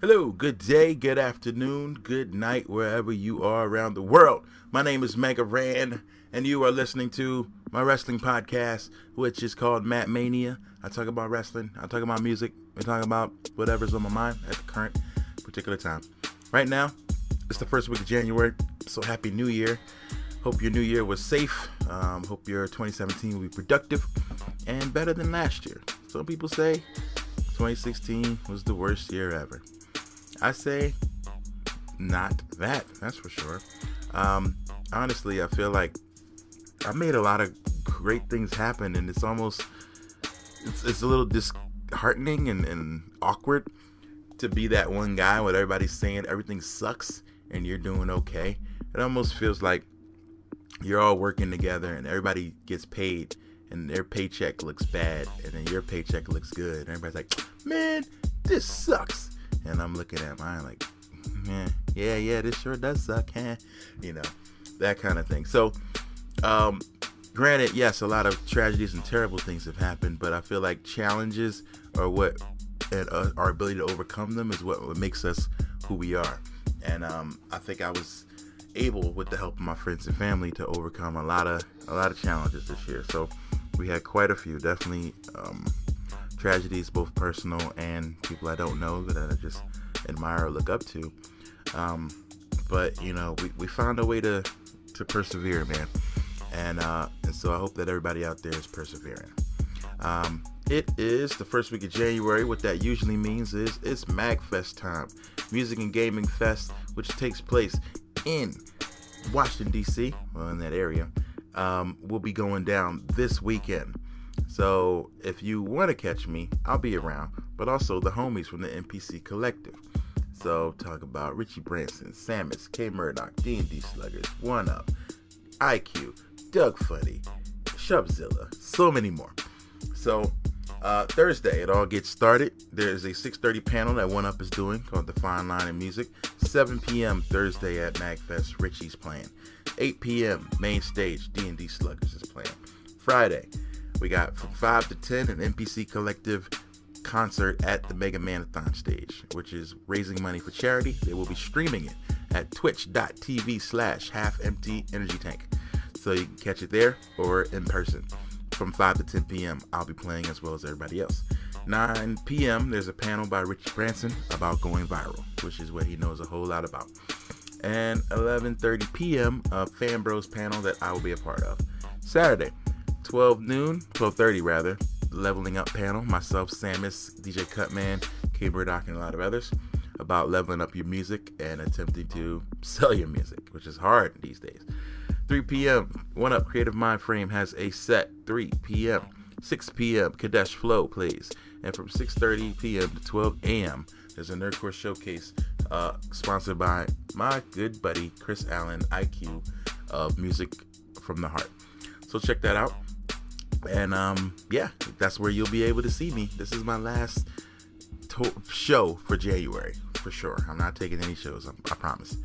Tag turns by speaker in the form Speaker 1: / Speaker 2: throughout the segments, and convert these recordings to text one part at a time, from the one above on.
Speaker 1: Hello, good day, good afternoon, good night, wherever you are around the world. My name is Mega Ran, and you are listening to my wrestling podcast, which is called Mania. I talk about wrestling, I talk about music, I talk about whatever's on my mind at the current particular time. Right now, it's the first week of January, so Happy New Year. Hope your new year was safe. Hope your 2017 will be productive and better than last year. Some people say 2016 was the worst year ever. I say not that, that's for sure. Honestly, I feel like I made a lot of great things happen, and it's almost, it's a little disheartening and awkward to be that one guy when everybody's saying everything sucks and you're doing okay. It almost feels like you're all working together and everybody gets paid and their paycheck looks bad and then your paycheck looks good. And everybody's like, man, this sucks. And I'm looking at mine like, man, yeah, this sure does suck, huh? You know, that kind of thing. So, granted, yes, a lot of tragedies and terrible things have happened, but I feel like challenges are what, and our ability to overcome them is what makes us who we are. And I think I was able, with the help of my friends and family, to overcome a lot of challenges this year. So we had quite a few, definitely tragedies, both personal and people I don't know that I just admire or look up to. But you know, we found a way to persevere, man. And so I hope that everybody out there is persevering. It is the first week of January. What that usually means is it's Magfest time, Music and Gaming Fest, which takes place in Washington, D.C., well, in that area. Will be going down this weekend. So if you want to catch me, I'll be around, but also the homies from the NPC Collective. So talk about Richie Branson, Samus, K Murdoch, D&D Sluggers, 1UP, IQ, Doug Funny, Shubzilla, so many more. So Thursday, it all gets started. There's a 6:30 panel that 1UP is doing called The Fine Line in Music. 7 p.m. Thursday at Magfest, Richie's playing. 8 p.m. main stage, D&D Sluggers is playing. Friday, we got from 5 to 10 an NPC Collective concert at the Mega Manathon stage, which is raising money for charity. They will be streaming it at twitch.tv/halfemptyenergytank. So you can catch it there or in person. From 5 to 10 p.m. I'll be playing as well as everybody else. 9 p.m. there's a panel by Richie Branson about going viral, which is what he knows a whole lot about. And 11:30 p.m. a Fan Bros panel that I will be a part of. Saturday, 12:30 rather, Leveling Up panel, myself, Samus, DJ Cutman, K Murdoch, and a lot of others, about leveling up your music and attempting to sell your music, which is hard these days. 3 p.m. 1UP Creative Mind Frame has a set. 3 p.m. 6 p.m. Kadesh Flow plays. And from 6:30 p.m. to 12 a.m. there's a Nerdcore Showcase sponsored by my good buddy Chris Allen, IQ, of Music from the Heart. So check that out. And yeah, that's where you'll be able to see me. This is my last show for January, for sure. I'm not taking any shows, I promise.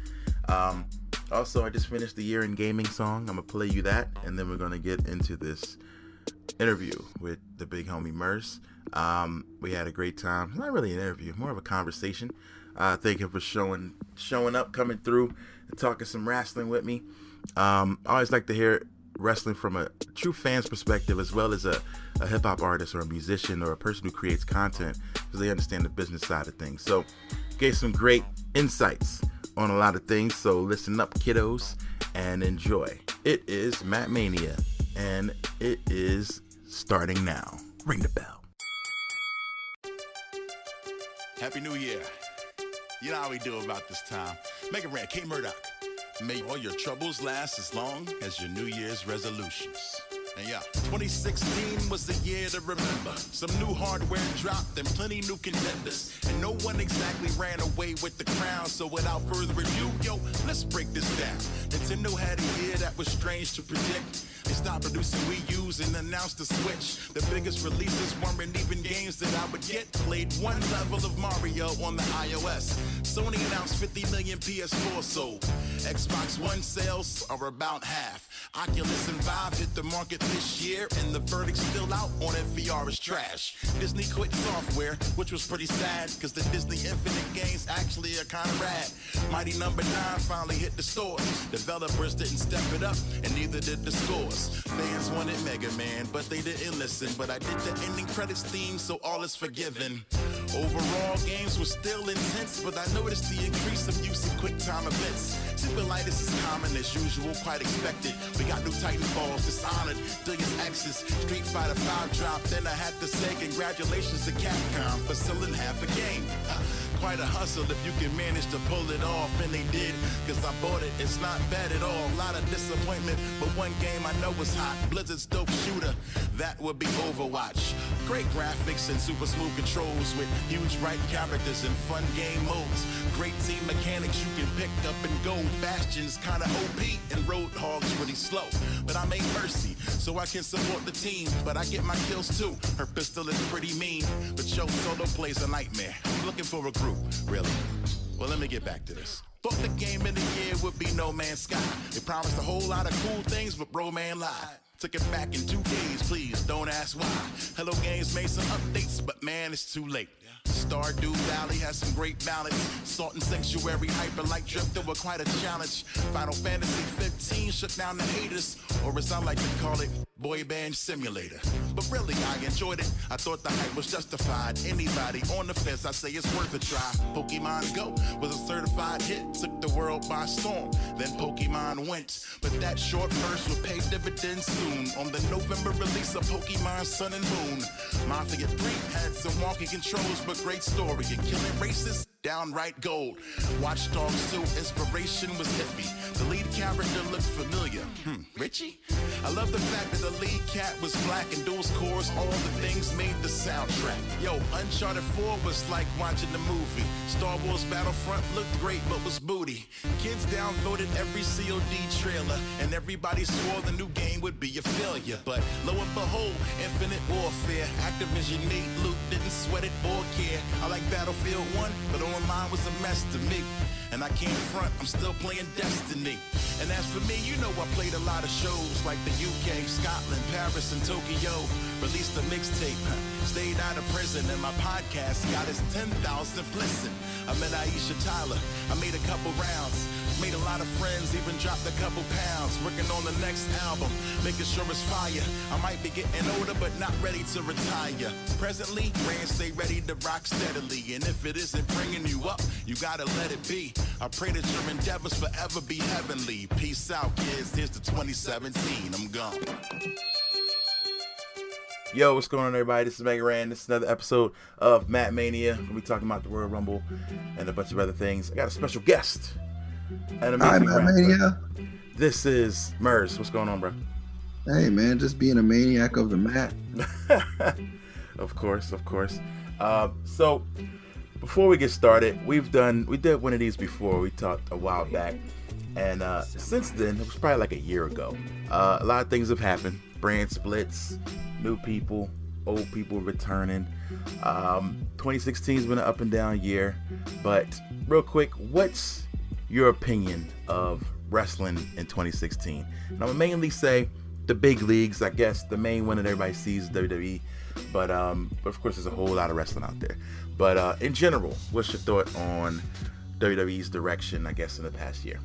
Speaker 1: Also, I just finished the Year in Gaming song. I'm going to play you that, and then we're going to get into this interview with the big homie Murs. We had a great time. Not really an interview, more of a conversation. Thank him for showing up, coming through, and talking some wrestling with me. I always like to hear wrestling from a true fan's perspective, as well as a hip-hop artist or a musician or a person who creates content, because they understand the business side of things. So, gave some great insights on a lot of things, so listen up, kiddos, and enjoy. It is Matt Mania, and it is starting now. Ring the bell.
Speaker 2: Happy New Year. You know how we do about this time. Mega Ran, K Murdoch. May all your troubles last as long as your New Year's resolutions. And yeah, 2016 was the year to remember. Some new hardware dropped and plenty new contenders. And no one exactly ran away with the crown. So without further ado, yo, let's break this down. Nintendo had a year that was strange to predict. They stopped producing Wii U's and announced the Switch. The biggest releases weren't even games that I would get. Played one level of Mario on the iOS. Sony announced 50 million PS4 sold. Xbox One sales are about half. Oculus and Vive hit the market this year, and the verdict's still out on it. VR is trash. Disney quit software, which was pretty sad, because the Disney Infinite games kinda rad. Mighty number 9 finally hit the stores. Developers didn't step it up, and neither did the scores. Fans wanted Mega Man, but they didn't listen. But I did the ending credits theme, so all is forgiven. Overall, games were still intense, but I noticed the increase of use of quick time events. Superlitis is common as usual, quite expected. We got new Titanfalls, Dishonored, Deus Exes, Street Fighter 5 dropped. Then I had to say congratulations to Capcom for selling half a game. Quite a hustle if you can manage to pull it off, and they did, cause I bought it, it's not bad at all. A lot of disappointment, but one game I know is hot, Blizzard's dope shooter, that would be Overwatch. Great graphics and super smooth controls with huge right characters and fun game modes. Great team mechanics you can pick up and go. Bastion's kinda OP and Roadhog's really slow, but I made Mercy so I can support the team, but I get my kills too. Her pistol is pretty mean, but yo, solo plays a nightmare. I'm looking for a group, really. Well, let me get back to this. Thought the game in the year would be No Man's Sky. They promised a whole lot of cool things, but bro, man lied. Took it back in 2 days, please don't ask why. Hello Games made some updates, but man, it's too late. Stardew Valley has some great balance. Salt and Sanctuary, Hyper Light Drifter were quite a challenge. Final Fantasy 15 shut down the haters, or as I like to call it, Boy Band Simulator. But really, I enjoyed it. I thought the hype was justified. Anybody on the fence, I say it's worth a try. Pokemon Go was a certified hit, took the world by storm. Then Pokemon went, but that short burst would pay dividends soon. On the November release of Pokemon Sun and Moon, Mafia 3 had some wonky controls, but great story. And killing racists, downright gold. Watch Dogs 2 inspiration was iffy. The lead character looked familiar. Richie? I love the fact that the lead cat was black and dual cores, all the things made the soundtrack. Yo, Uncharted 4 was like watching the movie. Star Wars Battlefront looked great but was booty. Kids downvoted every COD trailer, and everybody swore the new game would be a failure. But lo and behold, Infinite Warfare. Activision made loot, didn't sweat it or care. I like Battlefield 1, but online was a mess to me. And I can't front, I'm still playing Destiny. And as for me, you know I played a lot of shows like the UK, Scotland, Paris, and Tokyo. Released a mixtape, stayed out of prison, and my podcast got its 10,000th listen. I met Aisha Tyler, I made a couple rounds, made a lot of friends, even dropped a couple pounds. Working on the next album, making sure it's fire. I might be getting older, but not ready to retire. Presently, Rand stay ready to rock steadily, and if it isn't bringing you up, you gotta let it be. I pray that your endeavors forever be heavenly. Peace out, kids. Here's the 2017. I'm gone.
Speaker 1: Yo, what's going on, everybody? This is Mega Ran. This is another episode of Matt Mania. We'll be talking about the Royal Rumble and a bunch of other things. I got a special guest.
Speaker 3: Hi, Matt Mania.
Speaker 1: This is Murs. What's going on, bro?
Speaker 3: Hey, man, just being a maniac of the mat.
Speaker 1: Of course. So, before we get started, we did one of these before. We talked a while back, and since then, it was probably like a year ago. A lot of things have happened. Brand splits, new people, old people returning. 2016 has been an up and down year, but real quick, what's your opinion of wrestling in 2016? And I'm gonna mainly say the big leagues. I guess the main one that everybody sees is WWE, but of course there's a whole lot of wrestling out there. But in general, what's your thought on WWE's direction, I guess, in the past year?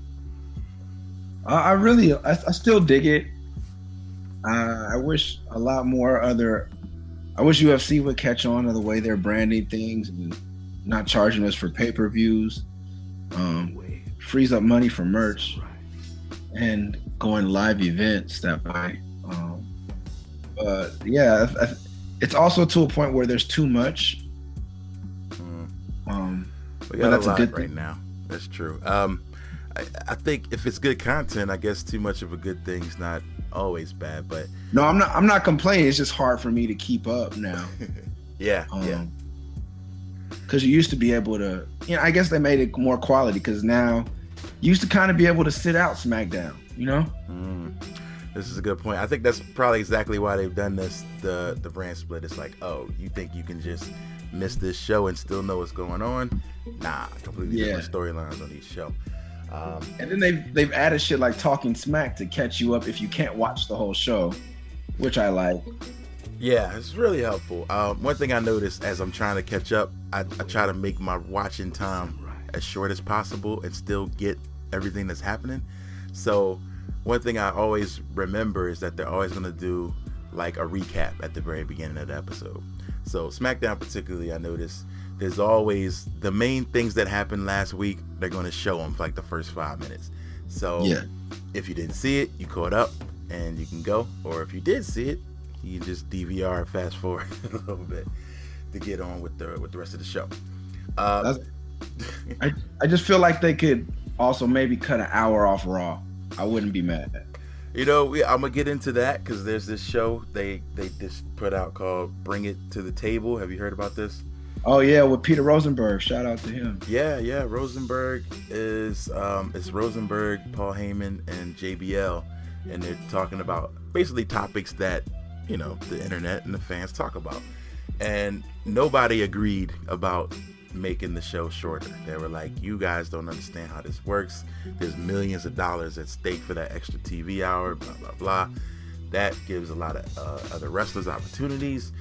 Speaker 3: I still dig it. I wish a lot more I wish UFC would catch on to the way they're branding things and not charging us for pay-per-views. Frees up money for merch and going live events that way. But yeah, it's also to a point where there's too much.
Speaker 1: We got that's a lot a good right thing. Now. That's true. I think if it's good content, I guess too much of a good thing is not always bad. But
Speaker 3: no, I'm not complaining. It's just hard for me to keep up now.
Speaker 1: Yeah.
Speaker 3: Because you used to be able to, I guess they made it more quality because now you used to kind of be able to sit out SmackDown,
Speaker 1: This is a good point. I think that's probably exactly why they've done this, the brand split. It's like, oh, you think you can just miss this show and still know what's going on? Nah, completely different storylines on each show.
Speaker 3: And then they've added shit like Talking Smack to catch you up if you can't watch the whole show, which I like.
Speaker 1: Yeah, it's really helpful. One thing I noticed as I'm trying to catch up, I try to make my watching time as short as possible and still get everything that's happening. So one thing I always remember is that they're always going to do like a recap at the very beginning of the episode. So SmackDown particularly, I noticed there's always the main things that happened last week. They're going to show them for like the first 5 minutes. So if you didn't see it, you caught up and you can go. Or if you did see it, you can just DVR, fast forward a little bit to get on with the rest of the show.
Speaker 3: I just feel like they could also maybe cut an hour off Raw. I wouldn't be mad.
Speaker 1: You know, I'm gonna get into that because there's this show they just put out called "Bring It to the Table." Have you heard about this?
Speaker 3: Oh yeah, with Peter Rosenberg. Shout out to him.
Speaker 1: Yeah. Rosenberg is it's Rosenberg, Paul Heyman, and JBL, and they're talking about basically topics that the internet and the fans talk about, and nobody agreed about making the show shorter. They were like, you guys don't understand how this works. There's millions of dollars at stake for that extra TV hour, blah blah blah. That gives a lot of other wrestlers opportunities,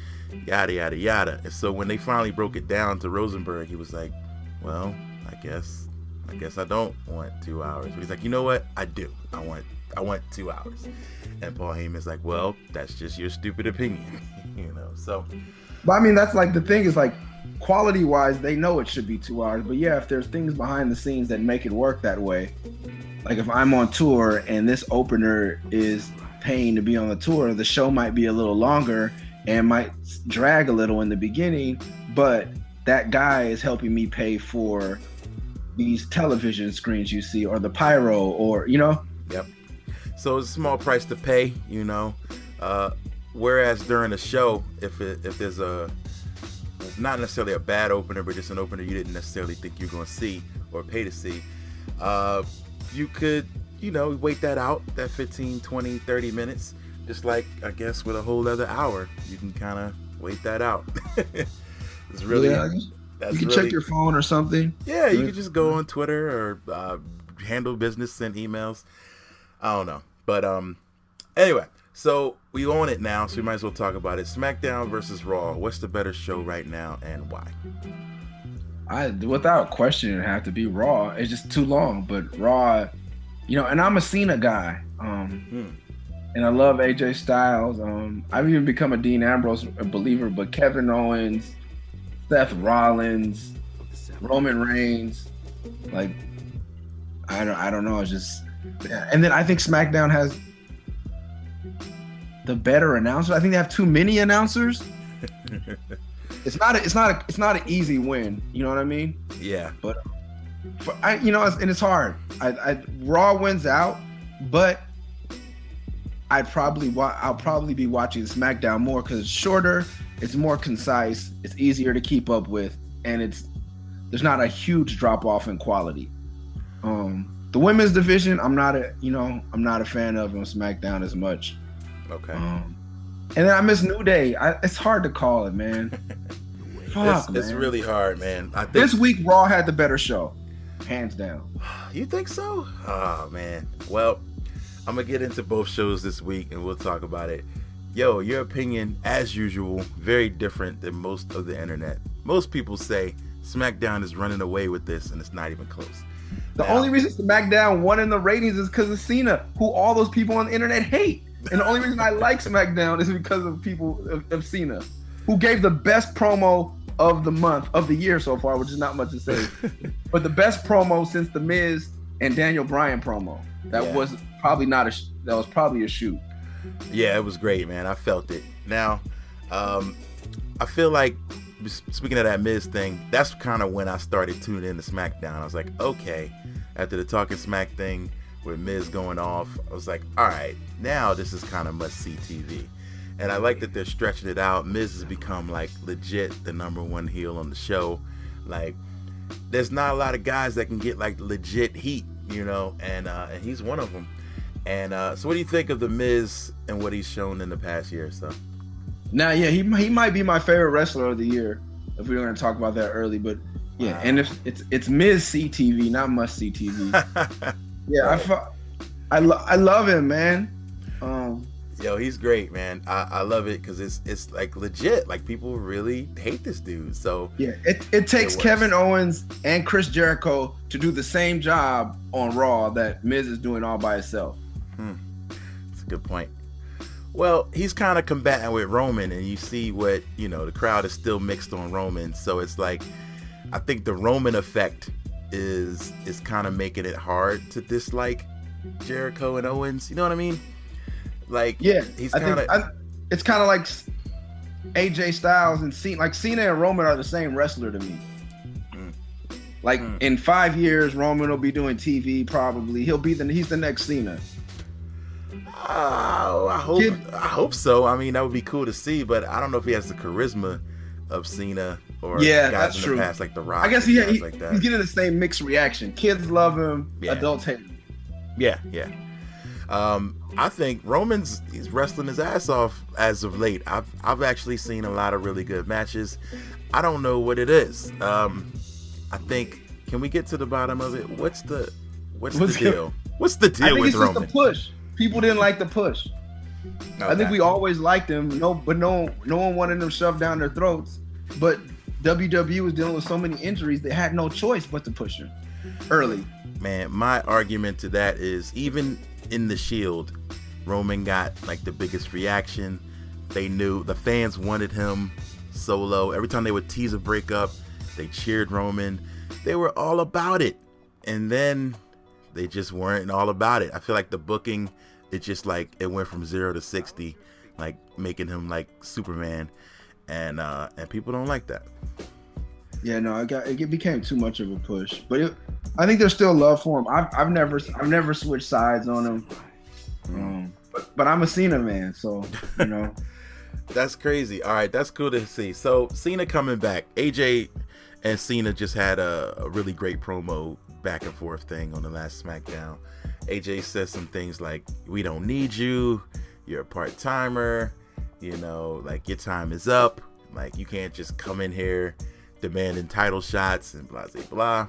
Speaker 1: yada yada yada. And so when they finally broke it down to Rosenberg, he was like, well, I guess I don't want 2 hours. But he's like, you know what, I do. I want 2 hours. And Paul Heyman's like, well, that's just your stupid opinion. So
Speaker 3: but I mean, that's like the thing is like, quality wise, they know it should be 2 hours, but yeah, if there's things behind the scenes that make it work that way, like if I'm on tour and this opener is paying to be on the tour, the show might be a little longer and might drag a little in the beginning, but that guy is helping me pay for these television screens you see, or the pyro, or
Speaker 1: Yep. So it's a small price to pay, whereas during a show, if there's a not necessarily a bad opener, but just an opener you didn't necessarily think you're going to see or pay to see, you could, wait that out, that 15, 20, 30 minutes, just like, I guess, with a whole other hour, you can kind of wait that out. It's really,
Speaker 3: you can check your phone or something.
Speaker 1: Yeah, you could just go on Twitter or handle business, send emails. I don't know. But anyway, so we own it now, so we might as well talk about it. SmackDown versus Raw. What's the better show right now and why?
Speaker 3: Without question, it'd have to be Raw. It's just too long. But Raw, and I'm a Cena guy. And I love AJ Styles. I've even become a Dean Ambrose believer, but Kevin Owens, Seth Rollins, Roman Reigns, like, I don't know. It's just, yeah. And then I think SmackDown has the better announcers. I think they have too many announcers. It's not an easy win. You know what I mean?
Speaker 1: Yeah.
Speaker 3: But and it's hard. Raw wins out, but I'll probably be watching SmackDown more because it's shorter, it's more concise, it's easier to keep up with, and there's not a huge drop off in quality. The women's division, I'm not a fan of on SmackDown as much.
Speaker 1: Okay.
Speaker 3: And then I miss New Day. It's hard to call it, man. Fuck,
Speaker 1: it's
Speaker 3: man.
Speaker 1: really hard, man. I think
Speaker 3: this week Raw had the better show, hands down.
Speaker 1: You think so? Oh man. Well, I'm gonna get into both shows this week, and we'll talk about it. Yo, your opinion, as usual, very different than most of the internet. Most people say SmackDown is running away with this, and it's not even close.
Speaker 3: The only reason SmackDown won in the ratings is because of Cena, who all those people on the internet hate. And the only reason I like SmackDown is because of people of Cena, who gave the best promo of the month, of the year so far, which is not much to say. But the best promo since the Miz and Daniel Bryan promo. That was probably a shoot.
Speaker 1: Yeah, it was great, man. I felt it. Now, I feel like, speaking of that Miz thing, that's kind of when I started tuning into SmackDown. I was like, okay, after the Talking Smack thing with Miz going off, I was like, all right, now this is kind of must-see TV. And I like that they're stretching it out. Miz has become, like, legit the number one heel on the show. Like, there's not a lot of guys that can get, like, legit heat, and he's one of them. And so what do you think of the Miz and what he's shown in the past year or so?
Speaker 3: Now, yeah, he might be my favorite wrestler of the year if we were going to talk about that early. But yeah, and if it's Miz see TV, not must see TV. Yeah, right. I love him, man.
Speaker 1: Yo, he's great, man. I love it because it's like legit. Like people really hate this dude. So
Speaker 3: yeah, it takes Kevin Owens and Chris Jericho to do the same job on Raw that Miz is doing all by himself.
Speaker 1: That's a good point. Well, he's kind of combating with Roman, and you see what the crowd is still mixed on Roman. So it's like I think the Roman effect is kind of making it hard to dislike Jericho and Owens. You know what I mean? Like,
Speaker 3: yeah,
Speaker 1: he's kind of.
Speaker 3: It's kind of like AJ Styles and Cena. Like Cena and Roman are the same wrestler to me. Like in 5 years, Roman will be doing TV. Probably he's the next Cena.
Speaker 1: I hope so. I mean, that would be cool to see, but I don't know if he has the charisma of Cena or guys
Speaker 3: that's
Speaker 1: in
Speaker 3: true.
Speaker 1: the past like The Rock.
Speaker 3: I guess
Speaker 1: like that.
Speaker 3: He's getting the same mixed reaction. Kids love him, adults hate him.
Speaker 1: Yeah. I think he's wrestling his ass off as of late. I've actually seen a lot of really good matches. I don't know what it is. I think, can we get to the bottom of it? What's the deal? What's the deal with Roman?
Speaker 3: I think it's just a push. People didn't like the push. Okay. I think we always liked him. No one wanted them shoved down their throats. But WWE was dealing with so many injuries, they had no choice but to push him early.
Speaker 1: Man, my argument to that is even in the Shield, Roman got like the biggest reaction. They knew the fans wanted him solo. Every time they would tease a breakup, they cheered Roman. They were all about it. And then they just weren't all about it. I feel like the booking, it just like it went from 0 to 60, like making him like Superman, and people don't like that.
Speaker 3: Yeah, no, it became too much of a push. But I think there's still love for him. I've never switched sides on him. But I'm a Cena man, so
Speaker 1: That's crazy. All right, that's cool to see. So Cena coming back. AJ and Cena just had a really great promo back and forth thing on the last SmackDown. AJ says some things like, "We don't need you. You're a part-timer. Like your time is up. Like you can't just come in here demanding title shots and blah blah blah."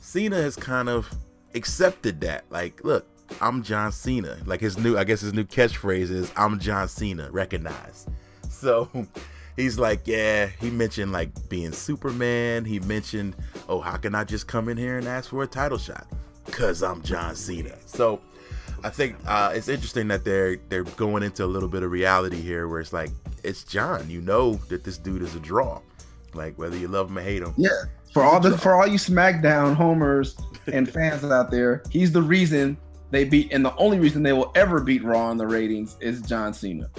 Speaker 1: Cena has kind of accepted that. Like, look, I'm John Cena. Like his new catchphrase is, "I'm John Cena, recognize." So he's like, yeah, he mentioned like being Superman. He mentioned, oh, how can I just come in here and ask for a title shot? 'Cause I'm John Cena. So I think it's interesting that they're going into a little bit of reality here where it's like, it's John. You know that this dude is a draw. Like whether you love him or hate him.
Speaker 3: Yeah. For all you SmackDown homers and fans out there, he's the reason they beat, and the only reason they will ever beat Raw in the ratings is John Cena.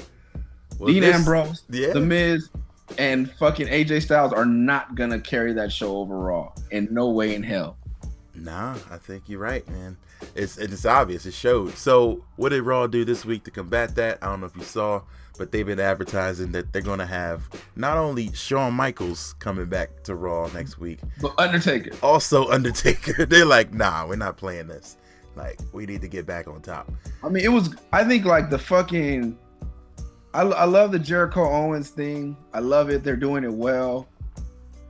Speaker 3: Well, Dean Ambrose, The Miz, and fucking AJ Styles are not gonna carry that show over Raw in no way in hell.
Speaker 1: Nah, I think you're right, man. It's obvious. It showed. So what did Raw do this week to combat that? I don't know if you saw, but they've been advertising that they're going to have not only Shawn Michaels coming back to Raw next week,
Speaker 3: but Undertaker.
Speaker 1: Also Undertaker. They're like, nah, we're not playing this. Like, we need to get back on top.
Speaker 3: I mean, I think like the fucking, I love the Jericho Owens thing. I love it. They're doing it well.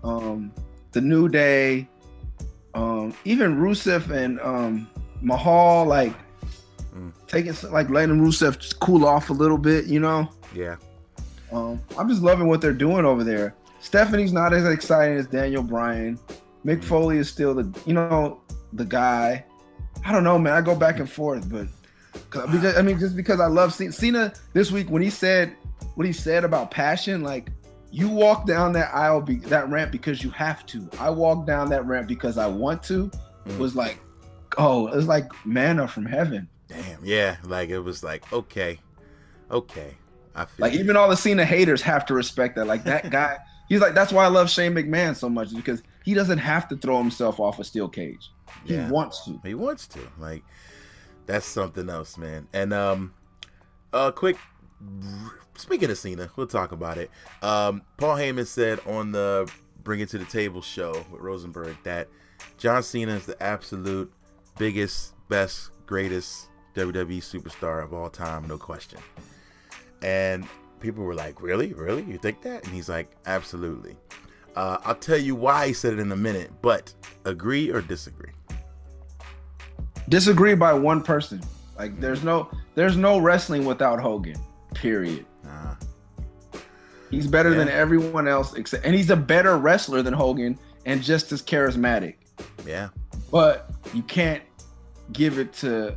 Speaker 3: The New Day, even Rusev and Mahal, like taking, like letting Rusev cool off a little bit,
Speaker 1: Yeah.
Speaker 3: I'm just loving what they're doing over there. Stephanie's not as exciting as Daniel Bryan. Mick Foley is still the guy. I don't know, man. I go back and forth, but just because I love Cena this week when he said what he said about passion, like, you walk down that aisle, that ramp because you have to. I walk down that ramp because I want to. Was like, it was like manna from heaven.
Speaker 1: Damn, yeah. Like, it was like, okay. I feel
Speaker 3: like, even all the Cena haters have to respect that. Like, that guy, he's like, that's why I love Shane McMahon so much, because he doesn't have to throw himself off a steel cage. He wants to.
Speaker 1: He wants to. Like, that's something else, man. And quick, speaking of Cena, we'll talk about it. Paul Heyman said on the Bring It to the Table show with Rosenberg that John Cena is the absolute biggest, best, greatest WWE superstar of all time, no question. And people were like, really? You think that? And he's like, absolutely. I'll tell you why he said it in a minute, but agree or disagree?
Speaker 3: Disagree by one person. Like, there's no wrestling without Hogan. period.
Speaker 1: Uh,
Speaker 3: He's better
Speaker 1: Yeah.
Speaker 3: than everyone else, and he's a better wrestler than Hogan and just as charismatic.
Speaker 1: yeah.
Speaker 3: But you can't give it to,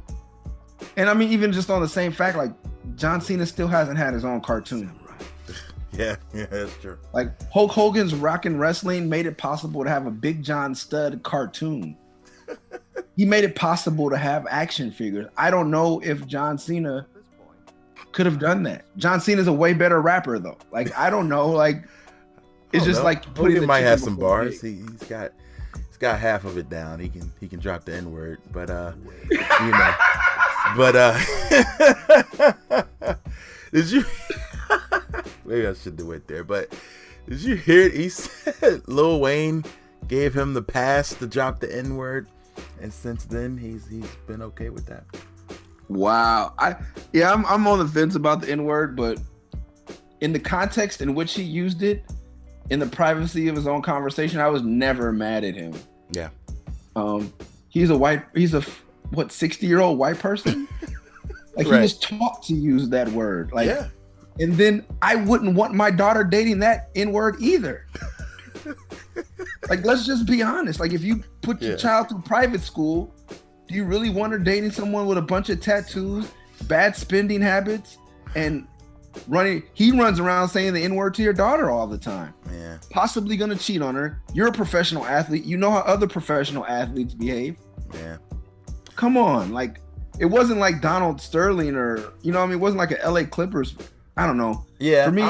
Speaker 3: and I mean, even just on the same fact, like John Cena still hasn't had his own cartoon.
Speaker 1: Yeah, that's true.
Speaker 3: Like Hulk Hogan's Rockin' Wrestling made it possible to have a Big John Studd cartoon. He made it possible to have action figures. I don't know if John Cena could have done that. John Cena's a way better rapper though. Like I don't know. Like it's just like putting
Speaker 1: Hogan
Speaker 3: the
Speaker 1: might
Speaker 3: chicken
Speaker 1: have some
Speaker 3: before
Speaker 1: bars.
Speaker 3: the egg.
Speaker 1: He's got half of it down. He can drop the N-word, but you know. But did you maybe I should do it there, but did you hear it? He said Lil Wayne gave him the pass to drop the N-word, and since then he's been okay with that.
Speaker 3: Wow. I'm on the fence about the N-word, but in the context in which he used it, in the privacy of his own conversation, I was never mad at him.
Speaker 1: Yeah.
Speaker 3: He's a 60-year-old white person? Like
Speaker 1: Right.
Speaker 3: he was taught to use that word. Like
Speaker 1: Yeah.
Speaker 3: and then I wouldn't want my daughter dating that N-word either. Like let's just be honest. Like if you put your child through private school, do you really want her dating someone with a bunch of tattoos, bad spending habits, and he runs around saying the N-word to your daughter all the time.
Speaker 1: Yeah.
Speaker 3: Possibly gonna cheat on her. You're a professional athlete. You know how other professional athletes behave.
Speaker 1: Yeah.
Speaker 3: Come on. Like it wasn't like Donald Sterling or it wasn't like a LA Clippers. I don't know.
Speaker 1: Yeah.
Speaker 3: For me,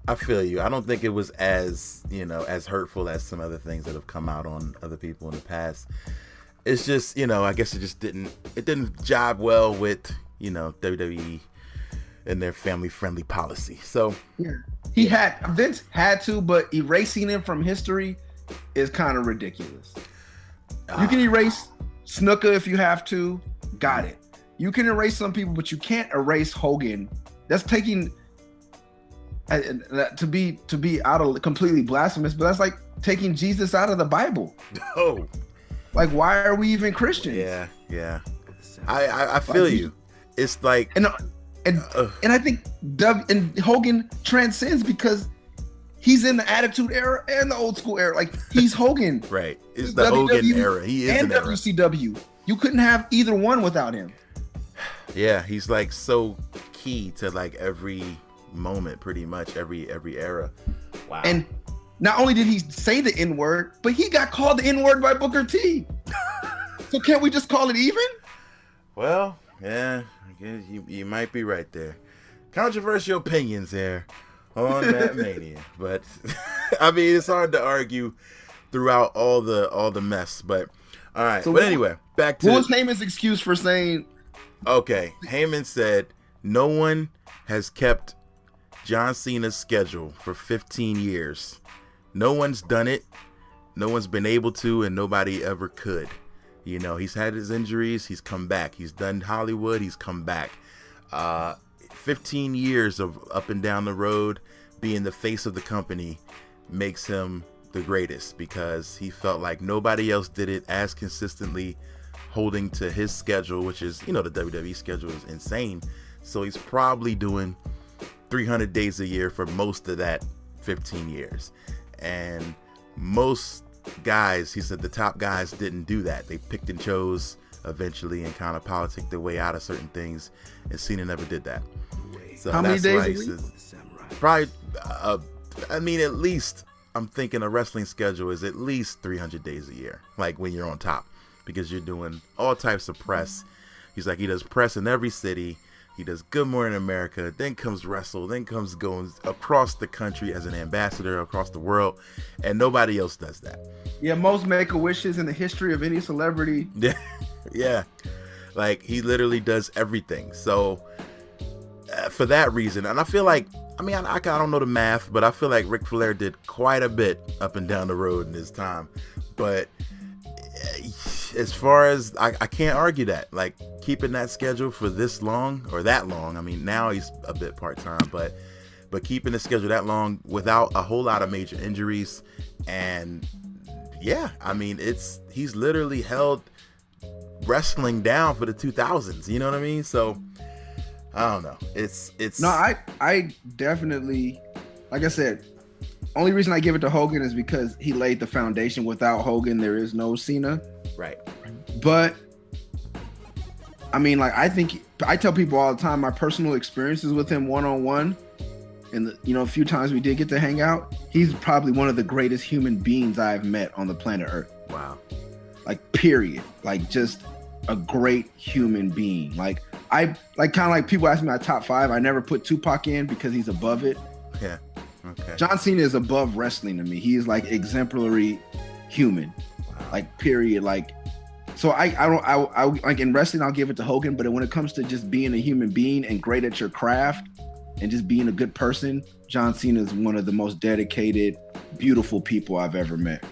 Speaker 1: I feel you. I don't think it was as hurtful as some other things that have come out on other people in the past. It's just, I guess it didn't jibe well with, WWE and their family-friendly policy. So
Speaker 3: yeah. Vince had to, but erasing him from history is kind of ridiculous. You can erase Snuka if you have to. Got it. You can erase some people, but you can't erase Hogan. That's taking to be out of completely blasphemous, but that's like taking Jesus out of the Bible.
Speaker 1: Oh.
Speaker 3: Like, why are we even Christians?
Speaker 1: Yeah. I feel you. It's like
Speaker 3: and I think Hogan transcends because he's in the Attitude Era and the Old School era. Like he's Hogan.
Speaker 1: Right. It's the Hogan era. He is
Speaker 3: and
Speaker 1: an era.
Speaker 3: WCW. You couldn't have either one without him.
Speaker 1: Yeah, he's like so key to like every moment, pretty much every era. Wow.
Speaker 3: And not only did he say the N-word, but he got called the N-word by Booker T. So can't we just call it even?
Speaker 1: Well, yeah, I guess you might be right there. Controversial opinions there on that Mania, but I mean it's hard to argue throughout all the mess. But all right, so anyway, back to
Speaker 3: what was Heyman's excuse for saying?
Speaker 1: Okay, Heyman said no one has kept John Cena's schedule for 15 years. No one's done it. No one's been able to, and nobody ever could. He's had his injuries. He's come back. He's done Hollywood. He's come back. 15 years of up and down the road being the face of the company makes him the greatest because he felt like nobody else did it as consistently, holding to his schedule, which is, the WWE schedule is insane. So he's probably doing 300 days a year for most of that 15 years. And most guys, he said the top guys didn't do that. They picked and chose eventually and kind of politicked their way out of certain things. And Cena never did that. So
Speaker 3: how many days a week?
Speaker 1: Probably, at least I'm thinking a wrestling schedule is at least 300 days a year. Like when you're on top, because you're doing all types of press. He's like, he does press in every city. He does Good Morning America, then comes Wrestle, then comes going across the country as an ambassador across the world, and nobody else does that.
Speaker 3: Yeah, most Make-A-Wishes in the history of any celebrity.
Speaker 1: Yeah. Like, he literally does everything. So, for that reason, and I feel like, I don't know the math, but I feel like Ric Flair did quite a bit up and down the road in his time. But as far as I can't argue that, like keeping that schedule for this long or that long. Now he's a bit part-time, but keeping the schedule that long without a whole lot of major injuries. And yeah, he's literally held wrestling down for the 2000s. You know what I mean? So I don't know. It's
Speaker 3: No, I definitely, like I said, only reason I give it to Hogan is because he laid the foundation. Without Hogan, there is no Cena.
Speaker 1: right.
Speaker 3: But I mean, like, I tell people all the time my personal experiences with him one-on-one, and a few times we did get to hang out. He's probably one of the greatest human beings I've met on the planet Earth.
Speaker 1: Wow.
Speaker 3: Like, period. Like, just a great human being. Like, I like, kind of like people ask me my top 5. I never put Tupac in because he's above it.
Speaker 1: Yeah. Okay.
Speaker 3: John Cena is above wrestling to me. He is like exemplary human.
Speaker 1: Wow.
Speaker 3: Like, period. Like, so I like, in wrestling I'll give it to Hogan, but when it comes to just being a human being and great at your craft and just being a good person, John Cena is one of the most dedicated, beautiful people I've ever met.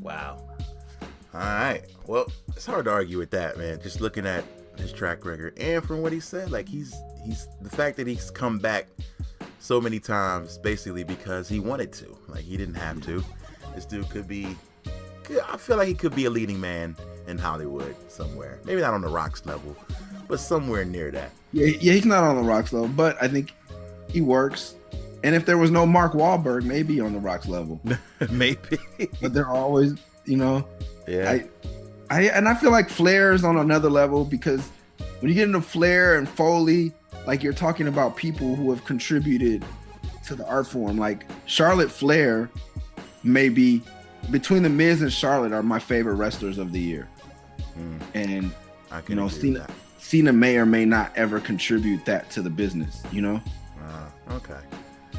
Speaker 1: Wow. All right. Well, it's hard to argue with that, man. Just looking at his track record and from what he said, like, he's the fact that he's come back so many times basically because he wanted to. Like, he didn't have to. This dude I feel like he could be a leading man in Hollywood somewhere. Maybe not on the Rock's level, but somewhere near that.
Speaker 3: Yeah, he's not on the Rock's level, but I think he works. And if there was no Mark Wahlberg, maybe on the Rock's level.
Speaker 1: Maybe.
Speaker 3: But they're always,
Speaker 1: Yeah.
Speaker 3: I feel like Flair's on another level, because when you get into Flair and Foley, like, you're talking about people who have contributed to the art form. Like, Charlotte Flair, maybe between The Miz and Charlotte, are my favorite wrestlers of the year. And
Speaker 1: I can agree with that.
Speaker 3: Cena may or may not ever contribute that to the business,
Speaker 1: Okay.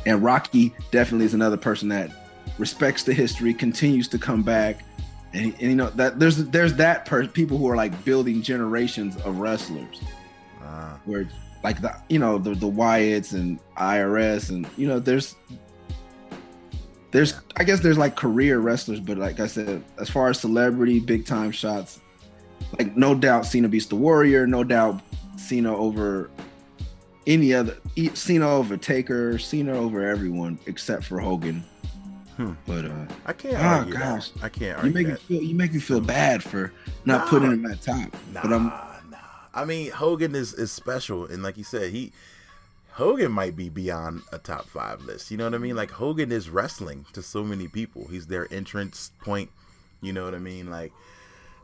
Speaker 3: And Rocky definitely is another person that respects the history, continues to come back, and that there's people who are like building generations of wrestlers, where like the Wyatts and IRS, and there's I guess there's like career wrestlers, but like I said, as far as celebrity big time shots, like, no doubt Cena beats the Warrior, no doubt Cena over any other, Cena over Taker, Cena over everyone except for Hogan. But
Speaker 1: I can't argue
Speaker 3: gosh.
Speaker 1: that. I can't argue
Speaker 3: you make me feel bad for not putting him at top.
Speaker 1: Nah. I mean, Hogan is special, and like you said, Hogan might be beyond a top 5 list. You know what I mean? Like, Hogan is wrestling to so many people. He's their entrance point. You know what I mean? Like,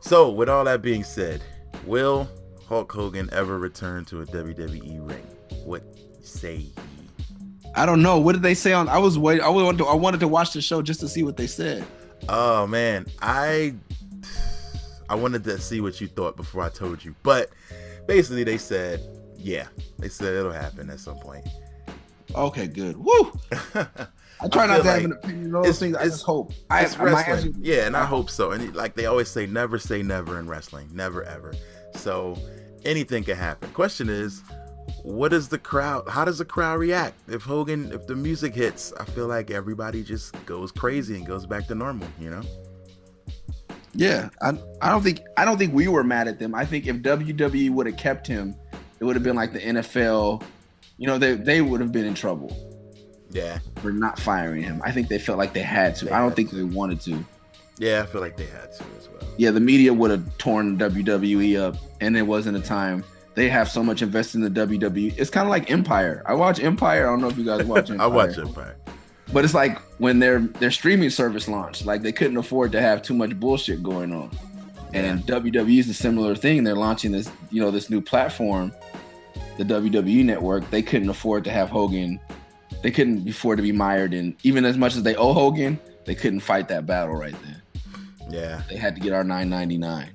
Speaker 1: so with all that being said, will Hulk Hogan ever return to a WWE ring? What say ye?
Speaker 3: I don't know. What did they say on? I wanted to watch the show just to see what they said.
Speaker 1: Oh man, I wanted to see what you thought before I told you, but basically they said it'll happen at some point.
Speaker 3: Okay, good. Woo! I try not to have an opinion on those things. I just hope.
Speaker 1: It's wrestling. Yeah, and I hope so. And like they always say never in wrestling. Never, ever. So anything can happen. Question is, how does the crowd react? If the music hits, I feel like everybody just goes crazy and goes back to normal,
Speaker 3: Yeah. I don't think we were mad at them. I think if WWE would have kept him, it would have been like the NFL. They would have been in trouble.
Speaker 1: Yeah.
Speaker 3: For not firing him. I think they felt like they had to. I don't think they wanted to.
Speaker 1: Yeah, I feel like they had to as well.
Speaker 3: Yeah, the media would have torn WWE up, and it wasn't a time. They have so much invested in the WWE. It's kind of like Empire. I watch Empire. I don't know if you guys watch Empire.
Speaker 1: I watch Empire.
Speaker 3: But it's like when their streaming service launched, like they couldn't afford to have too much bullshit going on. And WWE is a similar thing. They're launching this, this new platform, the WWE Network. They couldn't afford to have Hogan. They couldn't afford to be mired in, even as much as they owe Hogan, they couldn't fight that battle right then.
Speaker 1: Yeah.
Speaker 3: They had to get our $9.99.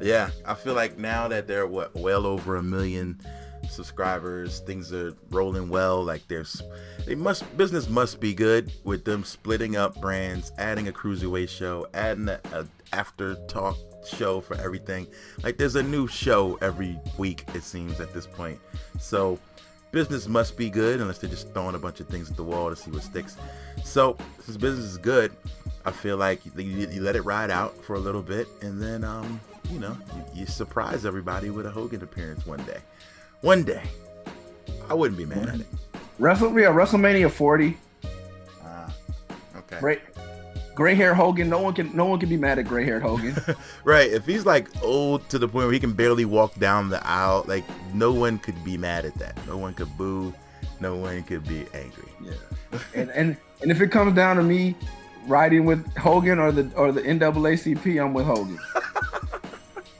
Speaker 1: Yeah, I feel like now that they're well over 1 million subscribers, things are rolling well. Like business must be good with them splitting up brands, adding a cruiserweight show, adding a after talk show for everything. Like, there's a new show every week, it seems, at this point. So business must be good, unless they're just throwing a bunch of things at the wall to see what sticks. So since business is good, I feel like you let it ride out for a little bit, and then you surprise everybody with a Hogan appearance one day. I wouldn't be mad at it.
Speaker 3: WrestleMania 40.
Speaker 1: Okay.
Speaker 3: Gray hair Hogan. No one can be mad at gray haired Hogan.
Speaker 1: Right. If he's like old to the point where he can barely walk down the aisle, like no one could be mad at that. No one could boo. No one could be angry.
Speaker 3: Yeah. And if it comes down to me riding with Hogan or the NAACP, I'm with Hogan.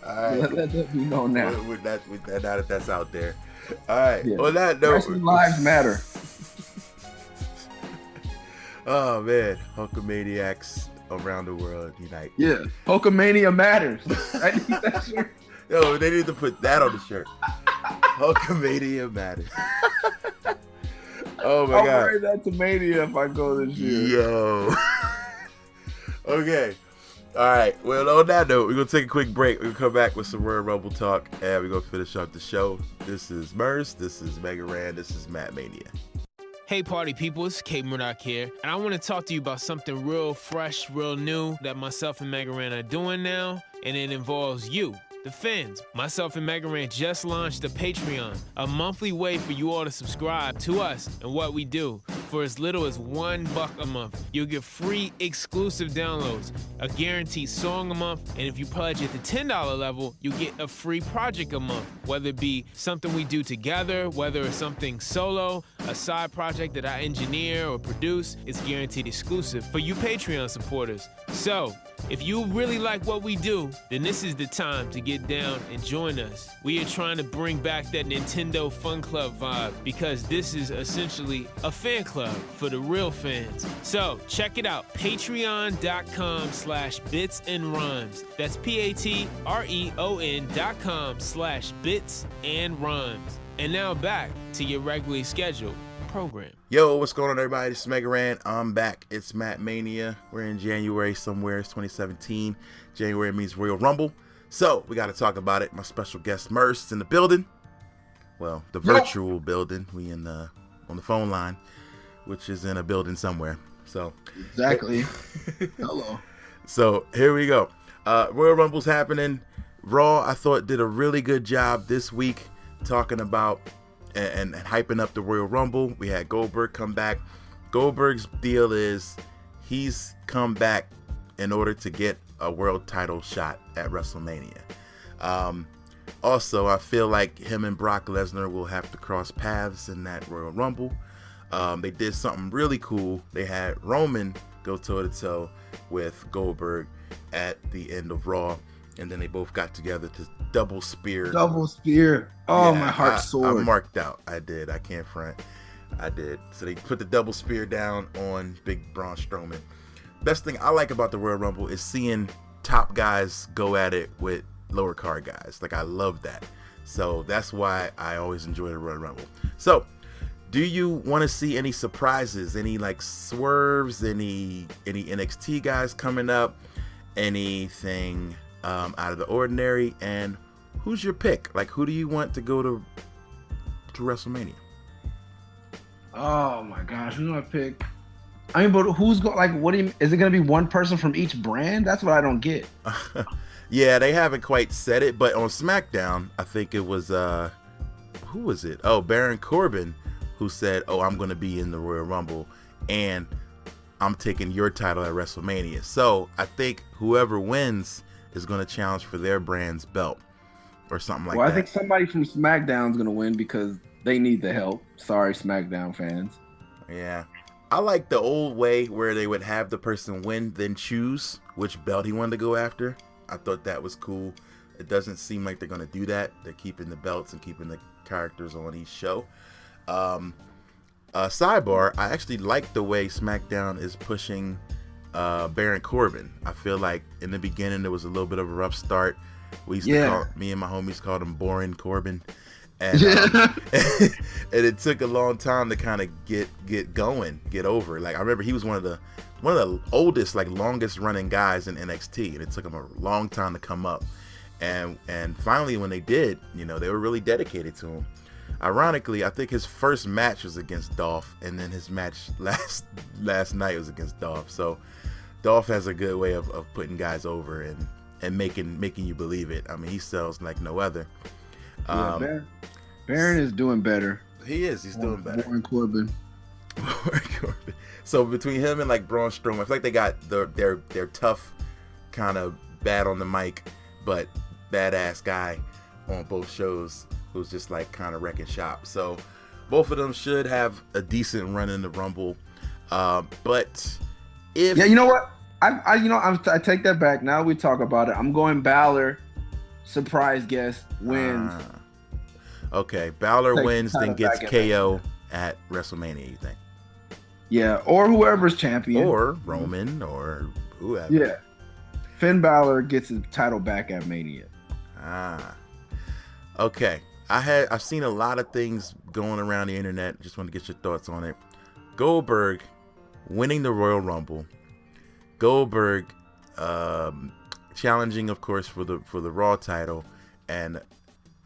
Speaker 1: All right.
Speaker 3: Let that be known now.
Speaker 1: With that, now that that's out there. All right.
Speaker 3: Yeah.
Speaker 1: On that note,
Speaker 3: Wrestling lives matter.
Speaker 1: Oh man, Hulkamaniacs around the world unite.
Speaker 3: Yeah, Hulkamania matters. I need that shirt.
Speaker 1: Yo, they need to put that on the shirt. Hulkamania matters. Oh my
Speaker 3: I'll
Speaker 1: god.
Speaker 3: wear that to Mania if I go this year.
Speaker 1: Yo. Okay. All right. Well, on that note, we're gonna take a quick break. We're gonna come back with some Royal Rumble talk, and we're gonna finish up the show. This is Murs. This is Mega Ran. This is Matt Mania.
Speaker 4: Hey party people, it's Cape Murdoch here, and I want to talk to you about something real fresh, real new that myself and Mega Ran are doing now, and it involves you, the fans. Myself and Mega Ran just launched a Patreon, a monthly way for you all to subscribe to us and what we do. For as little as $1 a month, you'll get free exclusive downloads, a guaranteed song a month, and if you pledge at the $10 level, you'll get a free project a month, whether it be something we do together, whether it's something solo, a side project that I engineer or produce, it's guaranteed exclusive for you Patreon supporters. So, if you really like what we do, then this is the time to get down and join us. We are trying to bring back that Nintendo Fun Club vibe because this is essentially a fan club for the real fans. So check it out, patreon.com/bitsandrhymes. That's patreon.com/bitsandrhymes. And now back to your regularly scheduled program.
Speaker 1: Yo, what's going on, everybody? This is Mega Ran. I'm back. It's Matt Mania. We're in January somewhere. It's 2017. January means Royal Rumble. So we got to talk about it. My special guest Murs in the building. Well, the virtual building. We on the phone line, which is in a building somewhere. So
Speaker 3: Exactly. Hello.
Speaker 1: So here we go. Royal Rumble's happening. Raw, I thought, did a really good job this week talking about and hyping up the Royal Rumble. We had Goldberg come back. Goldberg's deal is he's come back in order to get a world title shot at WrestleMania. Also, I feel like him and Brock Lesnar will have to cross paths in that Royal Rumble. They did something really cool. They had Roman go toe-to-toe with Goldberg at the end of Raw, and then they both got together to double spear. Oh, yeah, my heart soared. I marked out. I did. I can't front. I did. So they put the double spear down on Big Braun Strowman. Best thing I like about the Royal Rumble is seeing top guys go at it with lower card guys. Like, I love that. So that's why I always enjoy the Royal Rumble. So, do you want to see any surprises? Any like swerves? Any NXT guys coming up? Anything out of the ordinary? And who's your pick? Like, who do you want to go to WrestleMania?
Speaker 3: Oh my gosh, who's my pick? I mean, but who's going? Like, what do you? Is it going to be one person from each brand? That's what I don't get.
Speaker 1: Yeah, they haven't quite said it, but on SmackDown, I think it was who was it? Oh, Baron Corbin, who said, "Oh, I'm going to be in the Royal Rumble, and I'm taking your title at WrestleMania." So I think whoever wins is going to challenge for their brand's belt or something like that.
Speaker 3: I think somebody from SmackDown is going to win because they need the help. Sorry, SmackDown fans.
Speaker 1: Yeah. I like the old way where they would have the person win, then choose which belt he wanted to go after. I thought that was cool. It doesn't seem like they're going to do that. They're keeping the belts and keeping the characters on each show. Sidebar, I actually like the way SmackDown is pushing Baron Corbin. I feel like in the beginning there was a little bit of a rough start. We used to call, me and my homies called him Boring Corbin. And, and it took a long time to kind of get going, get over. Like, I remember he was one of the oldest, like, longest running guys in NXT, and it took him a long time to come up. And finally, when they did, you know, they were really dedicated to him. Ironically, I think his first match was against Dolph, and then his match last night was against Dolph. So Dolph has a good way of putting guys over and making you believe it. I mean, he sells like no other.
Speaker 3: Baron is doing better.
Speaker 1: He is. He's doing better.
Speaker 3: Baron Corbin.
Speaker 1: So between him and like Braun Strowman, I feel like they got their tough, kind of bad on the mic, but badass guy on both shows who's just like kind of wrecking shop. So both of them should have a decent run in the Rumble. But if
Speaker 3: you know what, I take that back. Now we talk about it. I'm going Balor, surprise guest, wins.
Speaker 1: Okay, Balor wins, then gets KO at WrestleMania. You think?
Speaker 3: Yeah, or whoever's champion,
Speaker 1: or Roman, or whoever.
Speaker 3: Yeah, Finn Balor gets his title back at Mania.
Speaker 1: Okay. I've seen a lot of things going around the internet. Just want to get your thoughts on it. Goldberg winning the Royal Rumble. Goldberg challenging, of course, for the Raw title, and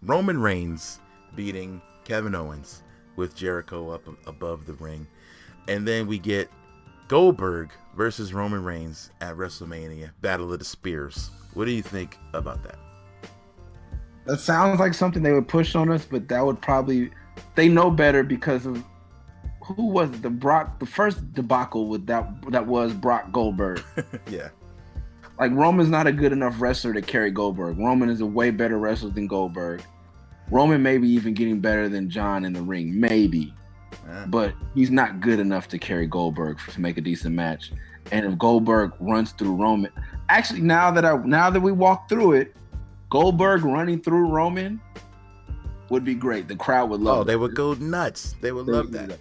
Speaker 1: Roman Reigns beating Kevin Owens with Jericho up above the ring. And then we get Goldberg versus Roman Reigns at WrestleMania, Battle of the Spears. What do you think about that?
Speaker 3: That sounds like something they would push on us, but that would probably, they know better because of who was it? The first debacle with that was Brock Goldberg.
Speaker 1: Yeah.
Speaker 3: Like, Roman's not a good enough wrestler to carry Goldberg. Roman is a way better wrestler than Goldberg. Roman maybe even getting better than John in the ring, maybe. But he's not good enough to carry Goldberg to make a decent match. And if Goldberg runs through Roman, actually, now that we walk through it, Goldberg running through Roman would be great. The crowd would love it.
Speaker 1: Oh, they would go nuts. They would love that.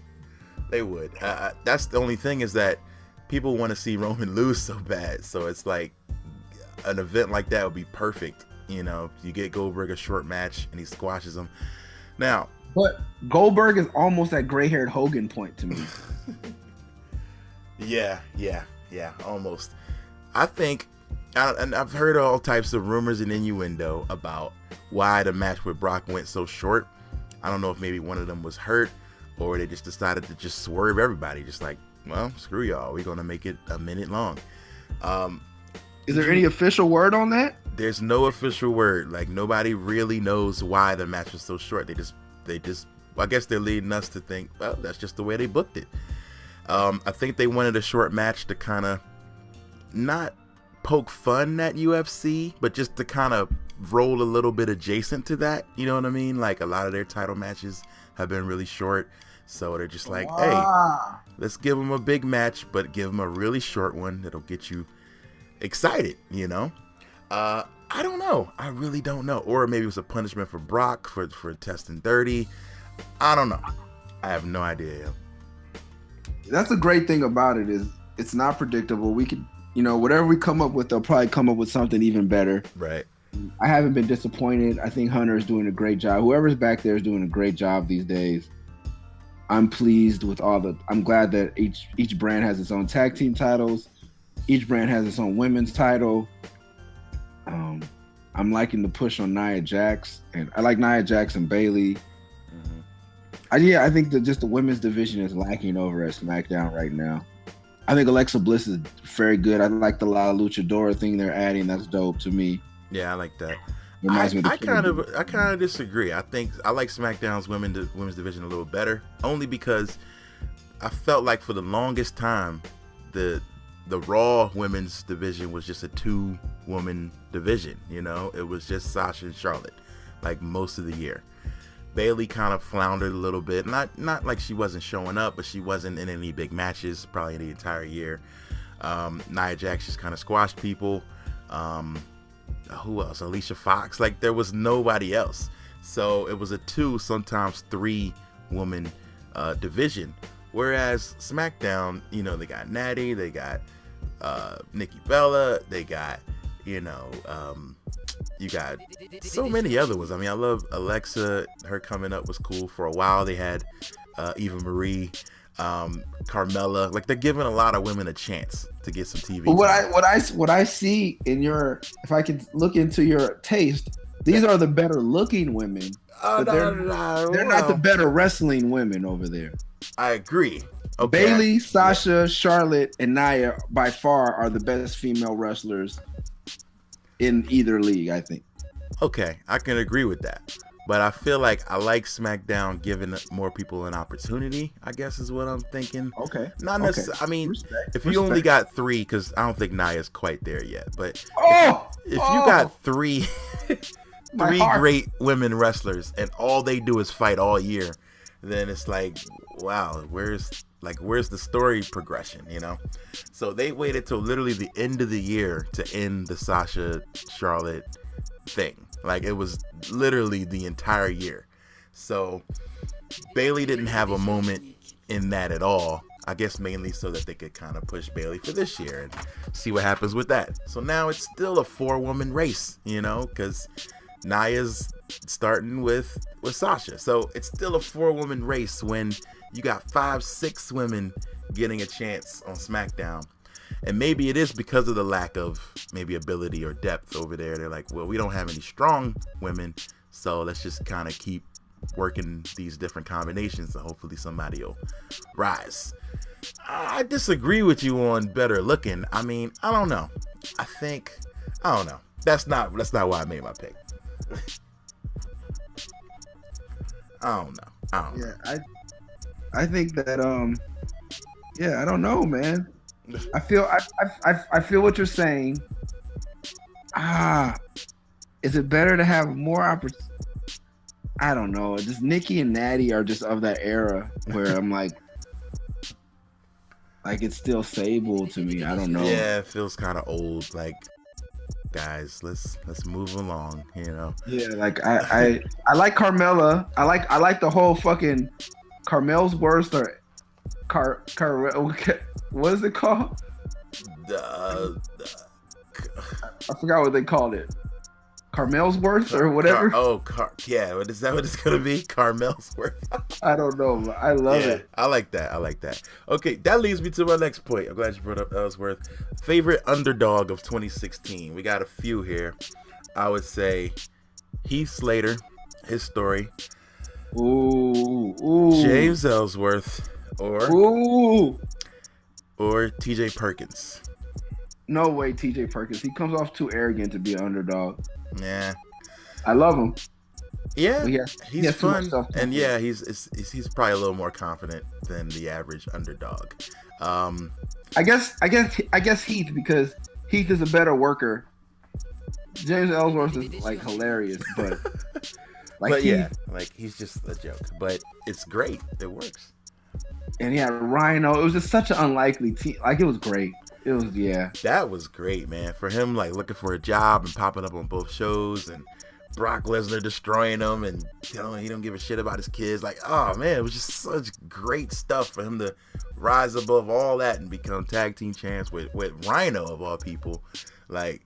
Speaker 1: They would. That's the only thing, is that people want to see Roman lose so bad. So it's like an event like that would be perfect. You know, you get Goldberg a short match and he squashes him. Now,
Speaker 3: but Goldberg is almost at gray-haired Hogan point to me.
Speaker 1: Yeah, almost. I think, and I've heard all types of rumors and innuendo about why the match with Brock went so short. I don't know if maybe one of them was hurt, or they just decided to just swerve everybody. Just like, well, screw y'all. We're going to make it a minute long.
Speaker 3: Is there any official word on that?
Speaker 1: There's no official word. Like, nobody really knows why the match was so short. They just, I guess they're leading us to think, well, that's just the way they booked it. I think they wanted a short match to kind of not poke fun at UFC, but just to kind of roll a little bit adjacent to that. You know what I mean? Like, a lot of their title matches have been really short. So they're just like, hey, let's give them a big match, but give them a really short one that'll get you excited, you know? I don't know. I really don't know. Or maybe it was a punishment for Brock for testing 30. I don't know. I have no idea.
Speaker 3: That's the great thing about it, is it's not predictable. We could, whatever we come up with, they'll probably come up with something even better.
Speaker 1: Right.
Speaker 3: I haven't been disappointed. I think Hunter is doing a great job. Whoever's back there is doing a great job these days. I'm pleased with I'm glad that each brand has its own tag team titles. Each brand has its own women's title. I'm liking the push on Nia Jax, and I like Nia Jax and Bayley. I think that just the women's division is lacking over at SmackDown right now. I think Alexa Bliss is very good. I like the La Luchadora thing they're adding. That's dope to me.
Speaker 1: Yeah, I like that. I kind of disagree. I think I like SmackDown's women's division a little better, only because I felt like for the longest time the Raw women's division was just a 2-woman division. It was just Sasha and Charlotte, like, most of the year. Bayley kind of floundered a little bit. Not like she wasn't showing up, but she wasn't in any big matches probably the entire year. Nia Jax just kind of squashed people. Who else? Alicia Fox. Like, there was nobody else. So it was a 2, sometimes 3-woman division. Whereas SmackDown, they got Natty, they got Nikki Bella, they got, you got so many other ones. I mean, I love Alexa. Her coming up was cool. For a while, they had Eva Marie, Carmella. Like, they're giving a lot of women a chance to get some TV.
Speaker 3: But what I see in if I can look into your taste, these are the better looking women. They're not the better wrestling women over there.
Speaker 1: I agree. Okay.
Speaker 3: Bayley, Sasha, Charlotte, and Nia by far are the best female wrestlers in either league, I think.
Speaker 1: Okay, I can agree with that. But I feel like I like SmackDown giving more people an opportunity, I guess is what I'm thinking.
Speaker 3: Okay.
Speaker 1: Not necessarily. I mean,
Speaker 3: Respect.
Speaker 1: if you only got 3, because I don't think Nia's quite there yet. But if you
Speaker 3: Oh!
Speaker 1: got three
Speaker 3: My heart.
Speaker 1: great women wrestlers and all they do is fight all year, then it's like, wow, where's the story progression, you know? So they waited till literally the end of the year to end the Sasha Charlotte thing. Like, it was literally the entire year. So Bayley didn't have a moment in that at all. I guess mainly so that they could kind of push Bayley for this year and see what happens with that. So now it's still a 4-woman race, you know, because Nia's starting with Sasha. So it's still a 4-woman race when you got 5-6 women getting a chance on SmackDown. And maybe it is because of the lack of maybe ability or depth over there. They're like, well, we don't have any strong women, so let's just kind of keep working these different combinations and hopefully somebody will rise. I disagree with you on better looking. I mean, I don't know. I don't know. That's not why I made my pick. I don't know.
Speaker 3: Yeah, I think that yeah, I don't know, man. I feel what you're saying. Is it better to have more opportunity? I don't know. Just Nikki and Natty are just of that era where I'm like it's still Sable to me. I don't know.
Speaker 1: Yeah, it feels kind of old. Like, guys, let's move along. You know.
Speaker 3: Yeah, like I like Carmella. I like the whole fucking Carmel's worst or what is it called?
Speaker 1: I
Speaker 3: I forgot what they called it. Carmel's worth or whatever.
Speaker 1: Yeah. What is that? What it's gonna be? Carmel's worth.
Speaker 3: I don't know. But I love it.
Speaker 1: I like that. Okay, that leads me to my next point. I'm glad you brought up Ellsworth. Favorite underdog of 2016. We got a few here. I would say Heath Slater, his story.
Speaker 3: Ooh.
Speaker 1: James Ellsworth or TJ Perkins.
Speaker 3: No way, TJ Perkins. He comes off too arrogant to be an underdog.
Speaker 1: Yeah.
Speaker 3: I love him.
Speaker 1: Yeah, he's fun, and
Speaker 3: yeah,
Speaker 1: he's probably a little more confident than the average underdog.
Speaker 3: I guess Heath, because Heath is a better worker. James Ellsworth is like hilarious, but
Speaker 1: he's just a joke. But it's great. It works.
Speaker 3: And yeah, Rhino. It was just such an unlikely team. Like, it was great. It was, yeah.
Speaker 1: That was great, man. For him, like, looking for a job and popping up on both shows, and Brock Lesnar destroying him and telling him he don't give a shit about his kids. Like, oh man, it was just such great stuff for him to rise above all that and become tag team champs with Rhino of all people. Like,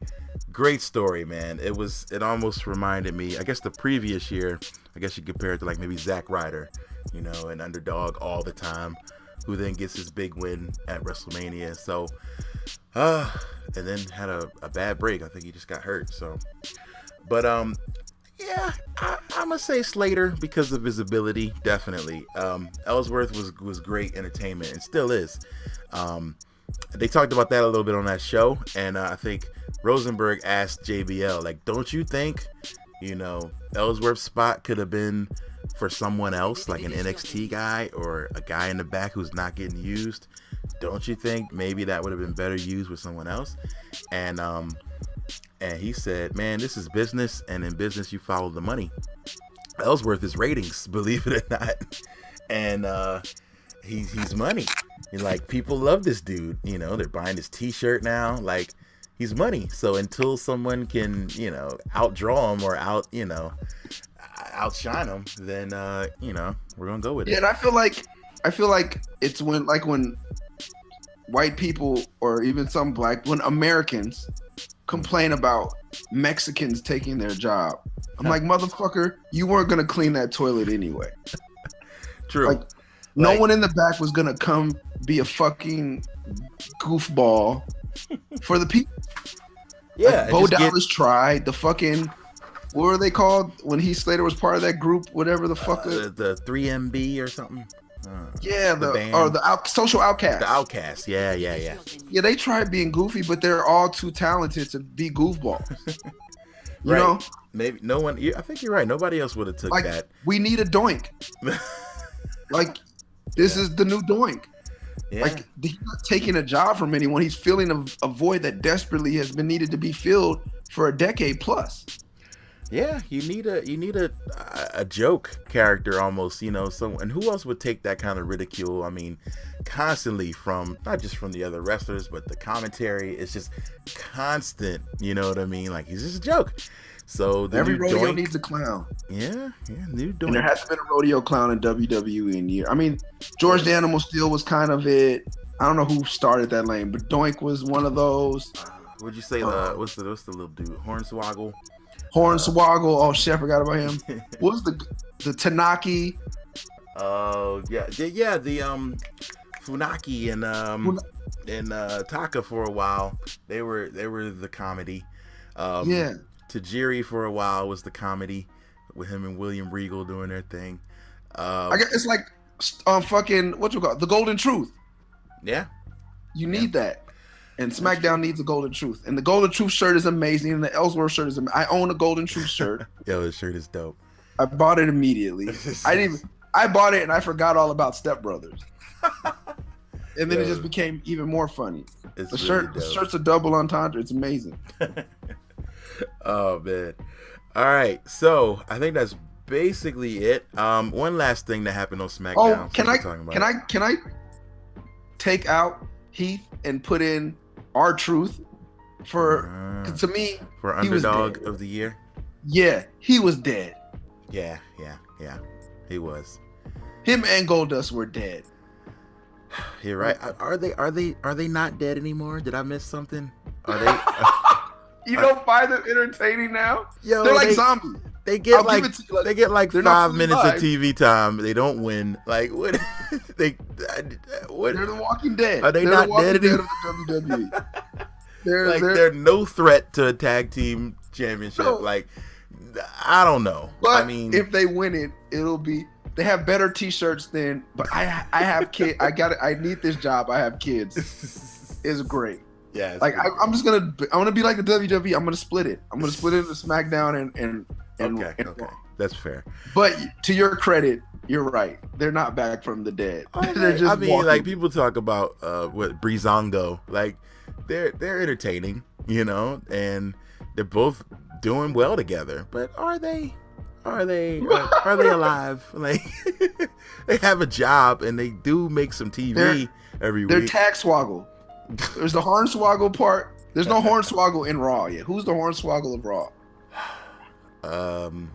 Speaker 1: great story, man. It almost reminded me, I guess the previous year, I guess you compare it to like maybe Zack Ryder, you know, an underdog all the time, who then gets his big win at WrestleMania. So, and then had a bad break. I think he just got hurt. So, but yeah, I'm gonna say Slater because of his ability, definitely. Ellsworth was great entertainment and still is. They talked about that a little bit on that show, and I think Rosenberg asked JBL, like, don't you think, you know, Ellsworth's spot could have been for someone else, like an NXT guy or a guy in the back who's not getting used? Don't you think maybe that would have been better used with someone else? And he said, man, this is business, and in business you follow the money. Ellsworth is ratings, believe it or not, and he's money. And like, people love this dude, you know, they're buying his t-shirt now, like, he's money. So until someone can, you know, outdraw him or outshine him, then you know, we're gonna go with it.
Speaker 3: Yeah, and I feel like it's when white people or even some when Americans complain about Mexicans taking their job. I'm like, motherfucker, you weren't gonna clean that toilet anyway.
Speaker 1: True.
Speaker 3: Like, no one in the back was gonna come be a fucking goofball for the people.
Speaker 1: Yeah,
Speaker 3: like, Bo Dallas tried the fucking. What were they called when Heath Slater was part of that group? Whatever the fuck.
Speaker 1: The 3MB or something.
Speaker 3: Yeah, the social outcast.
Speaker 1: The outcast. Yeah.
Speaker 3: Yeah, they tried being goofy, but they're all too talented to be goofballs. You
Speaker 1: Right.
Speaker 3: know?
Speaker 1: Maybe no one. I think you're right. Nobody else would have took
Speaker 3: Like,
Speaker 1: that.
Speaker 3: we need a Doink. Like, this is the new Doink.
Speaker 1: Yeah.
Speaker 3: Like, he's not taking a job from anyone. He's filling a void that desperately has been needed to be filled for a decade plus.
Speaker 1: Yeah, you need a joke character almost, you know. So, and who else would take that kind of ridicule? I mean, constantly from not just from the other wrestlers, but the commentary is just constant. You know what I mean? Like, he's just a joke. So
Speaker 3: Every rodeo
Speaker 1: Doink,
Speaker 3: needs a clown.
Speaker 1: Yeah, new Doink.
Speaker 3: And there hasn't been a rodeo clown in WWE in years. I mean, George the Animal Steel was kind of it. I don't know who started that lane, but Doink was one of those.
Speaker 1: Would you say what's the little dude? Hornswoggle.
Speaker 3: Hornswoggle. Oh shit, I forgot about him. What was the Tanaki?
Speaker 1: Oh yeah, the Funaki and Taka for a while. They were the comedy.
Speaker 3: Yeah.
Speaker 1: Tajiri for a while was the comedy with him and William Regal doing their thing.
Speaker 3: I guess it's like fucking what you call it? The Golden Truth.
Speaker 1: Yeah.
Speaker 3: You need that. And SmackDown needs a Golden Truth. And the Golden Truth shirt is amazing. And the Ellsworth shirt is amazing. I own a Golden Truth shirt.
Speaker 1: Yo, his shirt is dope.
Speaker 3: I bought it immediately. I bought it and I forgot all about Step Brothers. And then it just became even more funny. The shirt's a double entendre. It's amazing.
Speaker 1: Oh man. All right. So I think that's basically it. One last thing that happened on SmackDown.
Speaker 3: Oh, can I take out Heath and put in R-Truth to me
Speaker 1: for underdog of the year?
Speaker 3: Yeah, he was dead.
Speaker 1: Yeah. He was.
Speaker 3: Him and Goldust were dead.
Speaker 1: You're right. Are they not dead anymore? Did I miss something? Are they?
Speaker 3: You don't find them entertaining now?
Speaker 1: Yo,
Speaker 3: they're like zombies.
Speaker 1: They get like 5 minutes of TV time. They don't win. Like what? What?
Speaker 3: They're the Walking Dead.
Speaker 1: Are they
Speaker 3: they're
Speaker 1: not
Speaker 3: the Walking
Speaker 1: dead
Speaker 3: Dead
Speaker 1: anymore?
Speaker 3: of the WWE.
Speaker 1: They're no threat to a tag team championship.
Speaker 3: No.
Speaker 1: Like I don't know.
Speaker 3: But
Speaker 1: I mean,
Speaker 3: if they win it, it'll be. They have better T-shirts than. But I have kids. I need this job. I have kids. It's great.
Speaker 1: Yeah.
Speaker 3: Like I'm gonna be like the WWE. I'm gonna split it. I'm gonna split it into SmackDown and
Speaker 1: okay.
Speaker 3: Raw.
Speaker 1: That's fair.
Speaker 3: But to your credit, you're right. They're not back from the dead. They're just.
Speaker 1: I mean, walking. Like people talk about what Breezango. Like they're entertaining, you know, and they're both doing well together. But are they alive? Like they have a job and they do make some TV every week.
Speaker 3: They're Tagswoggle. There's the Hornswoggle part. There's no Hornswoggle in Raw yet. Who's the Hornswoggle of Raw? The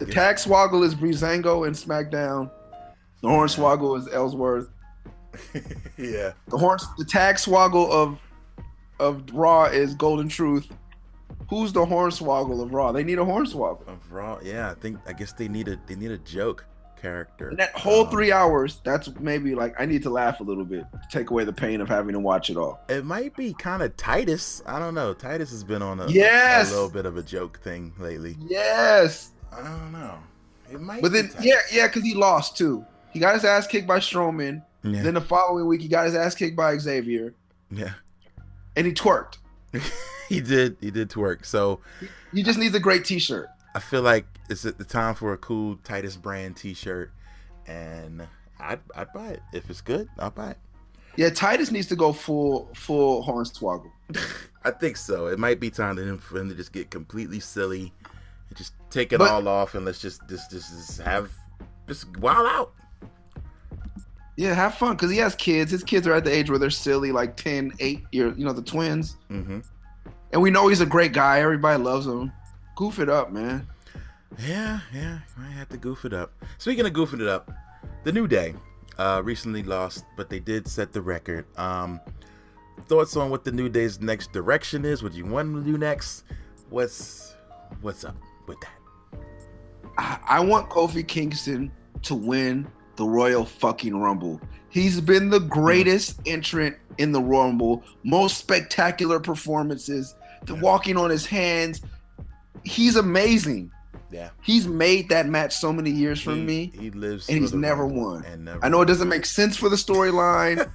Speaker 3: Tagswoggle is Breezango in SmackDown. The Hornswoggle is Ellsworth.
Speaker 1: Yeah.
Speaker 3: The Tagswoggle of Raw is Golden Truth. Who's the Hornswoggle of Raw? They need a Hornswoggle
Speaker 1: of Raw. Yeah, I guess they need a joke character.
Speaker 3: And that whole 3 hours, that's maybe like I need to laugh a little bit to take away the pain of having to watch it all.
Speaker 1: It might be kind of Titus. I don't know. Titus has been on a little bit of a joke thing lately.
Speaker 3: Yes.
Speaker 1: I don't know. It might.
Speaker 3: But then because he lost too. He got his ass kicked by Strowman. Yeah. Then the following week he got his ass kicked by Xavier.
Speaker 1: Yeah.
Speaker 3: And he twerked.
Speaker 1: He did twerk. So
Speaker 3: he just needs a great T-shirt.
Speaker 1: I feel like it's at the time for a cool Titus brand T-shirt, and I'd buy it if it's good. I'll buy it.
Speaker 3: Yeah, Titus needs to go full Hornswoggle.
Speaker 1: I think so. It might be time for him to just get completely silly and just take it all off, and let's just wild out.
Speaker 3: Yeah, have fun because he has kids. His kids are at the age where they're silly, like 10, 8 years. You know, the twins. Mm-hmm. And we know he's a great guy. Everybody loves him. Goof it up, man.
Speaker 1: Yeah, I had to goof it up. Speaking of goofing it up, the New Day recently lost, but they did set the record. Thoughts on what the New Day's next direction is? What you want to do next? What's up with that?
Speaker 3: I want Kofi Kingston to win the Royal fucking Rumble. He's been the greatest entrant in the Rumble. Most spectacular performances. The walking on his hands. He's amazing.
Speaker 1: Yeah.
Speaker 3: He's made that match so many years for me.
Speaker 1: He lives
Speaker 3: and he's never won. I know it doesn't make sense for the storyline,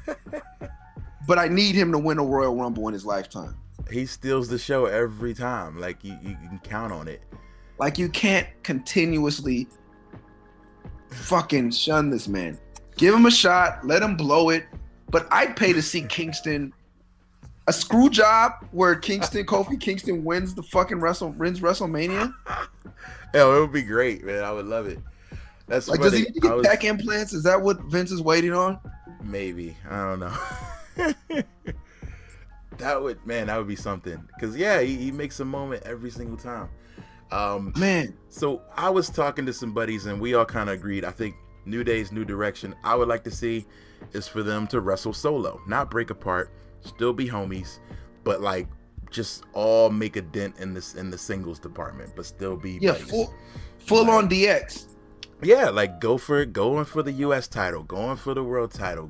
Speaker 3: but I need him to win a Royal Rumble in his lifetime.
Speaker 1: He steals the show every time. Like you can count on it.
Speaker 3: Like you can't continuously fucking shun this man. Give him a shot, let him blow it. But I'd pay to see Kingston, a screw job where Kofi Kingston wins the fucking wins WrestleMania.
Speaker 1: Hell, it would be great, man. I would love it. That's
Speaker 3: like,
Speaker 1: funny.
Speaker 3: does he need to get back implants? Is that what Vince is waiting on?
Speaker 1: Maybe. I don't know. That would be something. Because, yeah, he makes a moment every single time.
Speaker 3: Man.
Speaker 1: So I was talking to some buddies, and we all kind of agreed. I think New Day's new direction I would like to see is for them to wrestle solo. Not break apart. Still be homies. But, like, just all make a dent in the singles department. But still be buddies.
Speaker 3: Full on DX.
Speaker 1: Yeah, like going for the US title, going for the world title,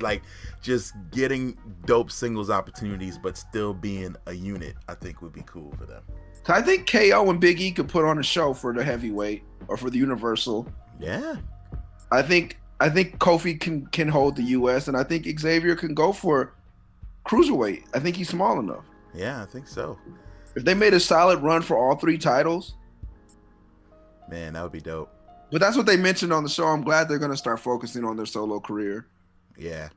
Speaker 1: like just getting dope singles opportunities, but still being a unit, I think would be cool for them.
Speaker 3: I think KO and Big E could put on a show for the heavyweight or for the Universal.
Speaker 1: Yeah.
Speaker 3: I think Kofi can hold the US, and I think Xavier can go for cruiserweight. I think he's small enough.
Speaker 1: Yeah, I think so.
Speaker 3: If they made a solid run for all 3 titles,
Speaker 1: man, that would be dope.
Speaker 3: But that's what they mentioned on the show. I'm glad they're going to start focusing on their solo career.
Speaker 1: Yeah,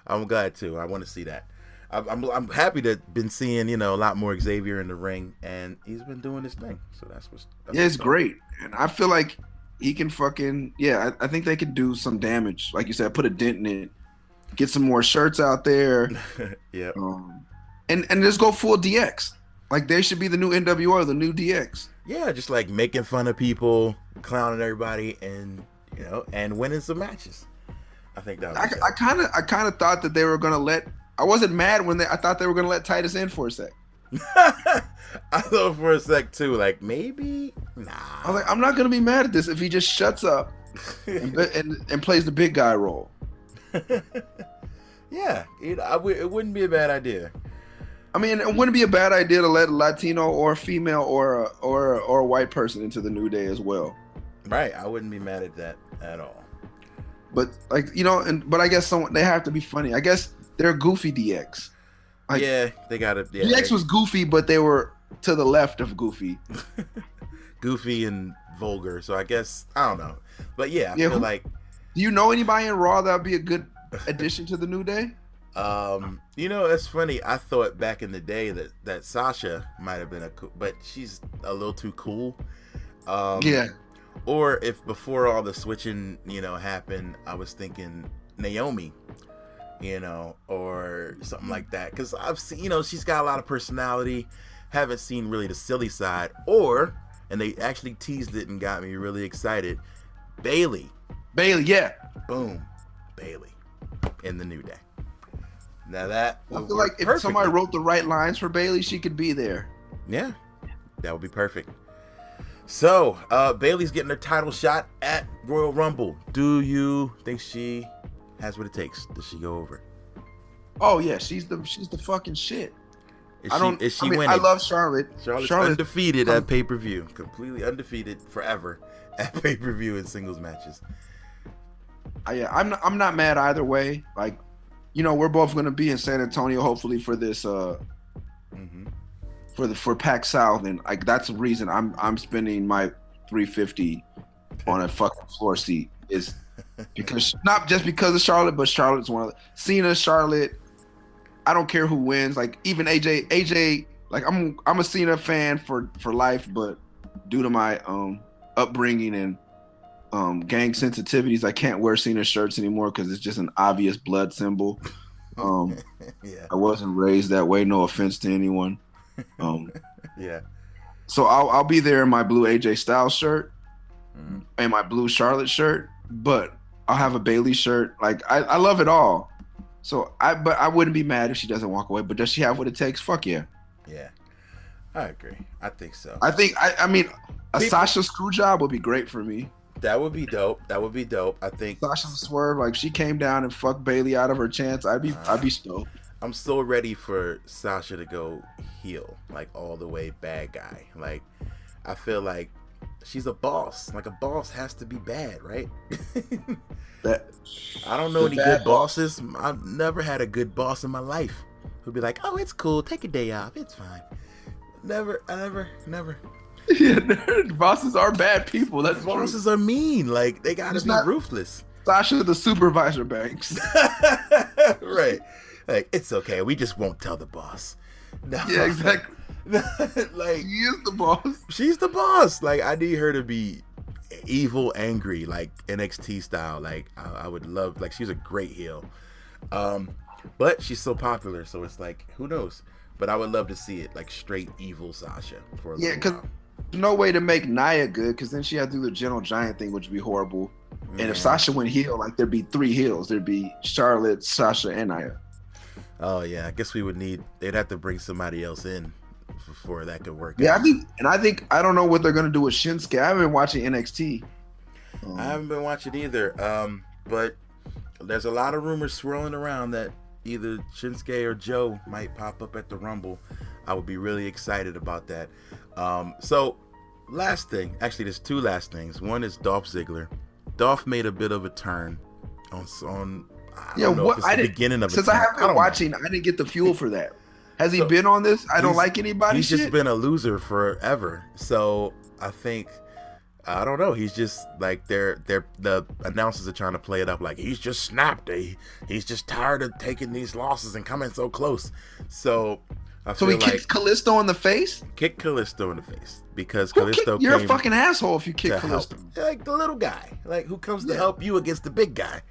Speaker 1: I'm glad too. I want to see that. I'm happy to been seeing a lot more Xavier in the ring, and he's been doing his thing. So that's
Speaker 3: it's great, and I feel like he can I think they could do some damage, like you said, put a dent in it, get some more shirts out there.
Speaker 1: Yeah,
Speaker 3: and just go full DX. Like they should be the new NWO, the new DX.
Speaker 1: Yeah, just like making fun of people, clowning everybody, and and winning some matches. I think that.
Speaker 3: I kind of thought that they were gonna let. I wasn't mad when I thought they were gonna let Titus in for a sec.
Speaker 1: I thought for a sec too, like maybe. Nah.
Speaker 3: I was like, I'm not gonna be mad at this if he just shuts up and plays the big guy role.
Speaker 1: Yeah, it wouldn't be a bad idea.
Speaker 3: I mean, it wouldn't be a bad idea to let a Latino or a female or a white person into the New Day as well.
Speaker 1: Right, I wouldn't be mad at that at all.
Speaker 3: But but I guess they have to be funny. I guess they're goofy DX. Like,
Speaker 1: yeah, they got it. Yeah,
Speaker 3: DX was goofy, but they were to the left of goofy.
Speaker 1: Goofy and vulgar. So I guess I don't know, but yeah, I feel like.
Speaker 3: Do you know anybody in Raw that would be a good addition to the New Day?
Speaker 1: It's funny. I thought back in the day that Sasha might have been but she's a little too cool.
Speaker 3: Yeah.
Speaker 1: Or if before all the switching, happened, I was thinking Naomi, or something like that. Because I've seen, she's got a lot of personality. Haven't seen really the silly side. And they actually teased it and got me really excited. Bayley, yeah. Boom. Bayley in the New Day. Now that
Speaker 3: I feel like if somebody wrote the right lines for Bayley, she could be there.
Speaker 1: Yeah, that would be perfect. So Bayley's getting her title shot at Royal Rumble. Do you think she has what it takes? Does she go over?
Speaker 3: Oh yeah, she's the fucking shit.
Speaker 1: Is she winning?
Speaker 3: I love Charlotte.
Speaker 1: Charlotte's undefeated at pay-per-view, completely undefeated forever at pay-per-view in singles matches.
Speaker 3: I'm not mad either way. Like, we're both going to be in San Antonio hopefully for this for PAC South, and like that's the reason I'm spending my $350 on a fucking floor seat is because not just because of Charlotte, but Charlotte's one of the Cena, Charlotte. I don't care who wins. Like even AJ. Like I'm a Cena fan for life, but due to my upbringing and gang sensitivities, I can't wear Cena shirts anymore because it's just an obvious blood symbol.
Speaker 1: Yeah.
Speaker 3: I wasn't raised that way. No offense to anyone.
Speaker 1: Yeah.
Speaker 3: So I'll be there in my blue AJ Styles shirt and my blue Charlotte shirt, but I'll have a Bayley shirt. Like I love it all. So I wouldn't be mad if she doesn't walk away. But does she have what it takes? Fuck yeah.
Speaker 1: Yeah, I agree. I think so.
Speaker 3: I mean, Sasha screw job would be great for me.
Speaker 1: That would be dope. I think
Speaker 3: Sasha Swerve, like she came down and fucked Bayley out of her chance. I'd be stoked.
Speaker 1: I'm so ready for Sasha to go heel, like all the way bad guy. Like I feel like she's a boss. Like a boss has to be bad, right? I don't know any good bosses. I've never had a good boss in my life. who'd be like, "Oh, it's cool. Take a day off. It's fine." Never.
Speaker 3: Yeah, the bosses are bad people. That's true.
Speaker 1: Bosses are mean. Like, they gotta be ruthless.
Speaker 3: Sasha, the supervisor, Banks.
Speaker 1: Right. Like, it's okay. We just won't tell the boss. No.
Speaker 3: Yeah, exactly.
Speaker 1: Like,
Speaker 3: she is the boss.
Speaker 1: She's the boss. Like, I need her to be evil, angry, like NXT style. Like, I would love. Like, she's a great heel. But she's so popular, so it's like, who knows? But I would love to see it like straight evil Sasha for a little while.
Speaker 3: No way to make Nia good, because then she had to do the Gentle Giant thing, which would be horrible. And if Sasha went heel, like, there'd be 3 heels. There'd be Charlotte, Sasha, and Nia.
Speaker 1: Oh yeah, I guess they'd have to bring somebody else in before that could work.
Speaker 3: Yeah,
Speaker 1: out.
Speaker 3: I think I don't know what they're gonna do with Shinsuke. I haven't been watching NXT.
Speaker 1: I haven't been watching either. But there's a lot of rumors swirling around that either Shinsuke or Joe might pop up at the Rumble. I would be really excited about that. So last thing, actually there's 2 last things. One is Dolph Ziggler. Dolph made a bit of a turn on I don't know if it's the beginning of it.
Speaker 3: Since I haven't been watching, I didn't get the fuel for that. Has he been on this? I don't like anybody.
Speaker 1: He's just been a loser forever. So I think, I don't know. He's just like the announcers are trying to play it up like he's just snapped. He's just tired of taking these losses and coming so close. So I feel
Speaker 3: he kicked Kalisto in the face.
Speaker 1: Kick Kalisto in the face because Kalisto.
Speaker 3: You're a fucking asshole if you kick Kalisto.
Speaker 1: Like the little guy, like who comes to help you against the big guy.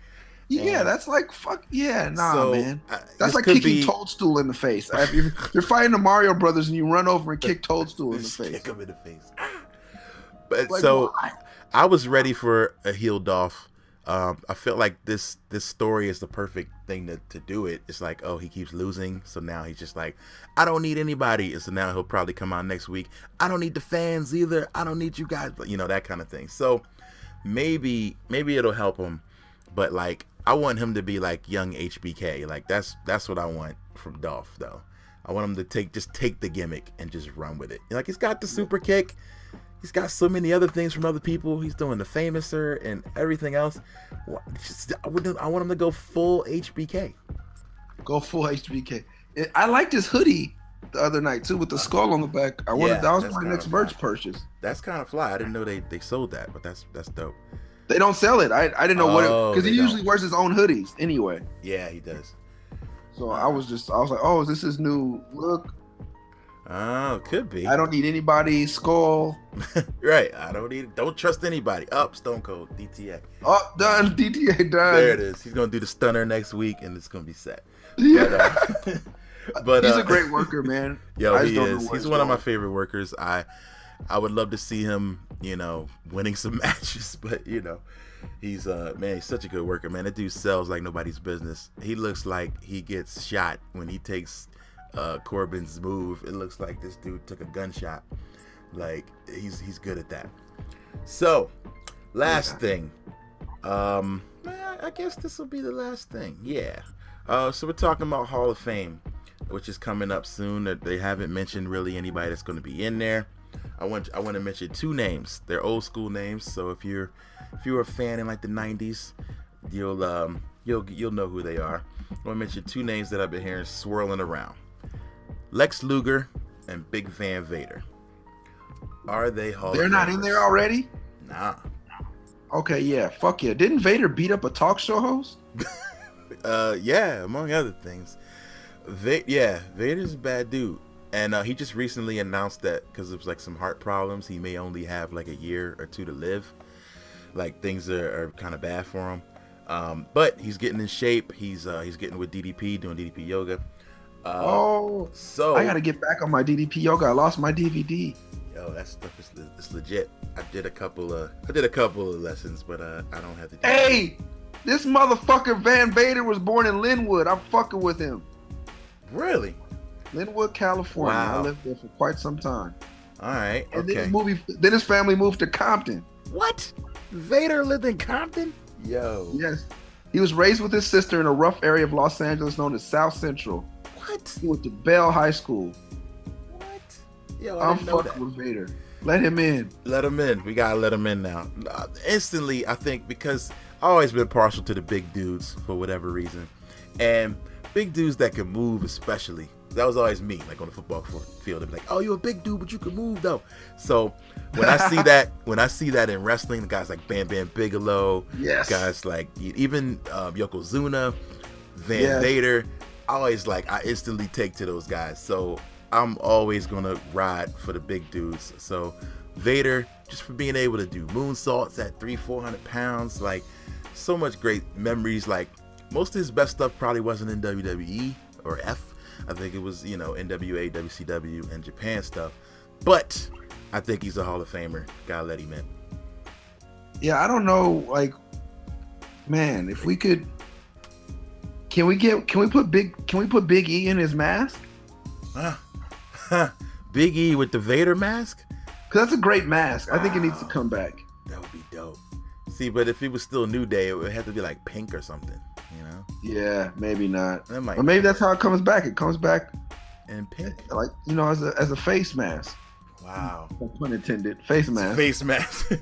Speaker 3: Yeah, that's like fuck. Yeah, man. That's like
Speaker 1: could
Speaker 3: kicking Toadstool in the face. You're fighting the Mario Brothers and you run over and kick Toadstool in the face.
Speaker 1: Kick him in the face. But
Speaker 3: like,
Speaker 1: so
Speaker 3: why?
Speaker 1: I was ready for a heel Dolph. I felt like this story is the perfect thing to do it. It's like, oh, he keeps losing, so now he's just like, I don't need anybody, and so now he'll probably come out next week. I don't need the fans either. I don't need you guys, but that kind of thing. So maybe it'll help him, but like I want him to be like young HBK. Like that's what I want from Dolph, though. I want him to take the gimmick and just run with it. Like he's got the super kick. He's got so many other things from other people. He's doing the Famouser and everything else. I want him to go full HBK.
Speaker 3: Go full HBK. I liked his hoodie the other night too with the skull on the back. That was my next merch purchase.
Speaker 1: That's kind of fly. I didn't know they sold that, but that's dope.
Speaker 3: They don't sell it. I didn't know because he usually wears his own hoodies anyway.
Speaker 1: Yeah, he does.
Speaker 3: So I was like, oh, is this his new look?
Speaker 1: Oh, could be.
Speaker 3: I don't need anybody's skull.
Speaker 1: Right. Don't trust anybody. Up, Stone Cold, DTA.
Speaker 3: Oh, done. DTA done.
Speaker 1: There it is. He's gonna do the stunner next week, and it's gonna be set.
Speaker 3: Yeah.
Speaker 1: But
Speaker 3: he's a great worker, man.
Speaker 1: Yo, he is. He's one of my favorite workers. I would love to see him, winning some matches, but he's he's such a good worker, man. That dude sells like nobody's business. He looks like he gets shot when he takes Corbin's move. It looks like this dude took a gunshot. Like he's good at that. So last thing, I guess this will be the last thing. Yeah. So we're talking about Hall of Fame, which is coming up soon. They haven't mentioned really anybody that's going to be in there. I want to mention 2 names. They're old school names. So if you're a fan in like the 90s, you'll know who they are. I want to mention 2 names that I've been hearing swirling around. Lex Luger and Big Van Vader. Are they Hall of Famers?
Speaker 3: They're not in there already?
Speaker 1: Nah.
Speaker 3: Okay, yeah. Fuck yeah. Didn't Vader beat up a talk show host?
Speaker 1: Yeah, among other things. Vader's a bad dude. And he just recently announced that because it was like some heart problems, he may only have like a year or 2 to live. Like things are kind of bad for him. But he's getting in shape. He's getting with DDP, doing DDP yoga.
Speaker 3: So I gotta get back on my DDP yoga. I lost my DVD.
Speaker 1: Yo, that stuff is legit. I did a couple of lessons, but I don't have to.
Speaker 3: Hey, this motherfucker Van Vader was born in Linwood. I'm fucking with him.
Speaker 1: Really?
Speaker 3: Linwood, California.
Speaker 1: Wow.
Speaker 3: I lived there for quite some time.
Speaker 1: All right.
Speaker 3: And
Speaker 1: Okay.
Speaker 3: then his family moved to Compton.
Speaker 1: What? Vader lived in Compton? Yo.
Speaker 3: Yes. He was raised with his sister in a rough area of Los Angeles known as South Central.
Speaker 1: What?
Speaker 3: He went to Bell High School.
Speaker 1: What? Yo,
Speaker 3: I'm fucking with Vader. Let him in.
Speaker 1: Let him in. We gotta let him in now. Instantly, I think, because I've always been partial to the big dudes for whatever reason. And big dudes that can move, especially. That was always me, like on the football field. They'd be like, "Oh, you're a big dude, but you can move though." So when I see that in wrestling, guys like Bam Bam Bigelow,
Speaker 3: Yes.
Speaker 1: guys like even Yokozuna, Van Vader, I instantly take to those guys. So I'm always gonna ride for the big dudes. So Vader, just for being able to do moonsaults at 300-400 pounds, like so much great memories. Like most of his best stuff probably wasn't in WWE or F. I think it was, NWA, WCW, and Japan stuff. But I think he's a Hall of Famer. Gotta let him in.
Speaker 3: Yeah, I don't know. Like, man, if we could, can we put Big E in his mask?
Speaker 1: Big E with the Vader mask?
Speaker 3: Because that's a great mask. I think it needs to come back.
Speaker 1: That would be dope. See, but if it was still New Day, it would have to be like pink or something,
Speaker 3: Yeah, maybe not.
Speaker 1: That might
Speaker 3: or maybe that's how it comes back. It comes back
Speaker 1: in pink,
Speaker 3: like as a face mask.
Speaker 1: Wow.
Speaker 3: No pun intended. Face mask.
Speaker 1: Face mask.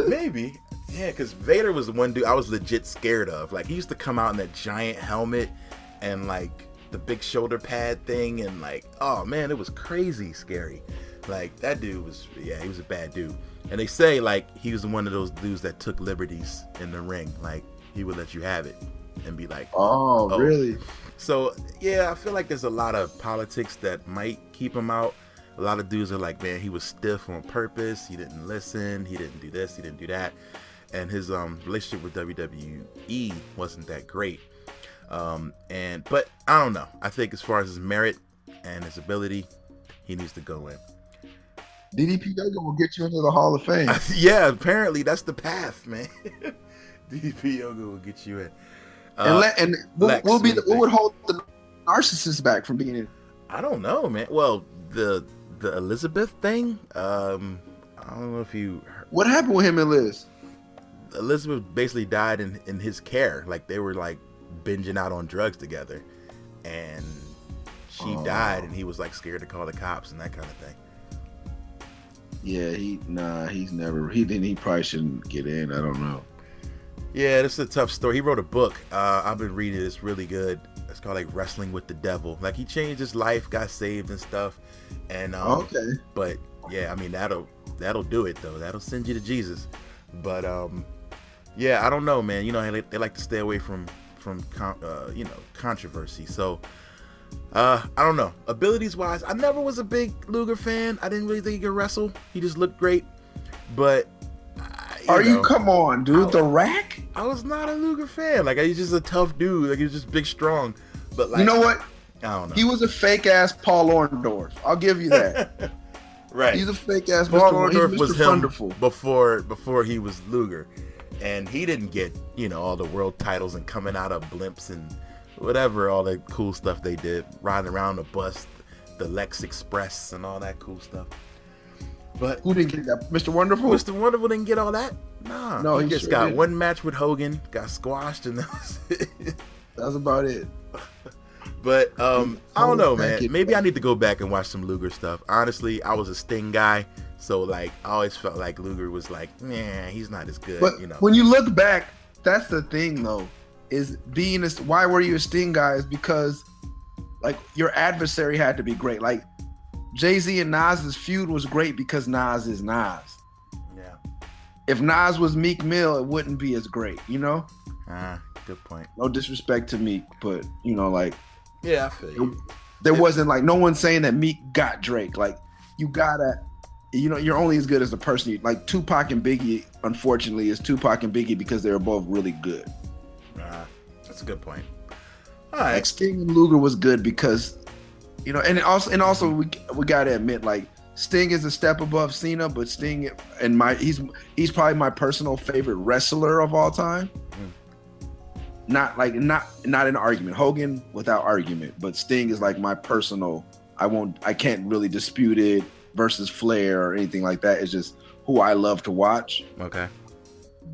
Speaker 1: Maybe. Yeah, because Vader was the one dude I was legit scared of. Like, he used to come out in that giant helmet and like the big shoulder pad thing, and like, oh man, it was crazy scary. Like, that dude was, he was a bad dude. And they say like he was one of those dudes that took liberties in the ring. Like, he would let you have it and be like,
Speaker 3: oh, really?
Speaker 1: So yeah, I feel like there's a lot of politics that might keep him out. A lot of dudes are like, man, he was stiff on purpose. He didn't listen. He didn't do this. He didn't do that. And his relationship with WWE wasn't that great. But I don't know. I think as far as his merit and his ability, he needs to go in.
Speaker 3: DDP Yoga will get you into the Hall of Fame.
Speaker 1: Yeah, apparently that's the path, man. DDP Yoga will get you in.
Speaker 3: What would hold the narcissist back from being in?
Speaker 1: I don't know, man. Well, the Elizabeth thing. I don't know if you heard.
Speaker 3: What happened with him and Liz?
Speaker 1: Elizabeth basically died in his care. Like, they were like binging out on drugs together, and she died, and he was like scared to call the cops and that kind of thing.
Speaker 3: Yeah, he probably shouldn't get in. I don't know.
Speaker 1: Yeah, this is a tough story. He wrote a book. I've been reading it. It's really good. It's called like Wrestling with the Devil. Like, he changed his life, got saved and stuff. And
Speaker 3: okay.
Speaker 1: But yeah, I mean, that'll do it though. That'll send you to Jesus. But yeah, I don't know, man. They like to stay away from controversy. So I don't know. Abilities wise, I never was a big Luger fan. I didn't really think he could wrestle. He just looked great. But
Speaker 3: come on, dude? The Rack?
Speaker 1: I was not a Luger fan. Like, he's just a tough dude. Like, he was just big, strong. But like,
Speaker 3: you know what?
Speaker 1: I don't know.
Speaker 3: He was a fake ass Paul Orndorff. I'll give you that.
Speaker 1: Right.
Speaker 3: He's a fake ass
Speaker 1: Paul
Speaker 3: Mr.
Speaker 1: Orndorff was him
Speaker 3: Wonderful.
Speaker 1: before he was Luger, and he didn't get all the world titles and coming out of blimps and whatever, all the cool stuff they did, riding around the bus, the Lex Express and all that cool stuff. But
Speaker 3: who didn't get that? Mr. Wonderful?
Speaker 1: Mr. Wonderful didn't get all that? Nah.
Speaker 3: No,
Speaker 1: he just got one match with Hogan, got squashed, and that was it.
Speaker 3: That's about it.
Speaker 1: But I don't know, man. Maybe I need to go back and watch some Luger stuff. Honestly, I was a Sting guy, so like I always felt like Luger was like, man, he's not as good.
Speaker 3: But when you look back, that's the thing though, is why were you a Sting guy? Is because like your adversary had to be great. Like Jay-Z and Nas's feud was great because Nas is Nas.
Speaker 1: Yeah.
Speaker 3: If Nas was Meek Mill, it wouldn't be as great,
Speaker 1: Good point.
Speaker 3: No disrespect to Meek, but like.
Speaker 1: Yeah, I feel you.
Speaker 3: There wasn't like no one saying that Meek got Drake. Like, you gotta, you're only as good as the person. Like Tupac and Biggie, unfortunately, is Tupac and Biggie because they were both really good.
Speaker 1: That's a good point. All right.
Speaker 3: Like Sting and Luger was good because, and also we gotta admit, like, Sting is a step above Cena, but Sting and he's probably my personal favorite wrestler of all time. Not an argument. Hogan without argument, but Sting is like my personal. I can't really dispute it versus Flair or anything like that. It's just who I love to watch.
Speaker 1: Okay.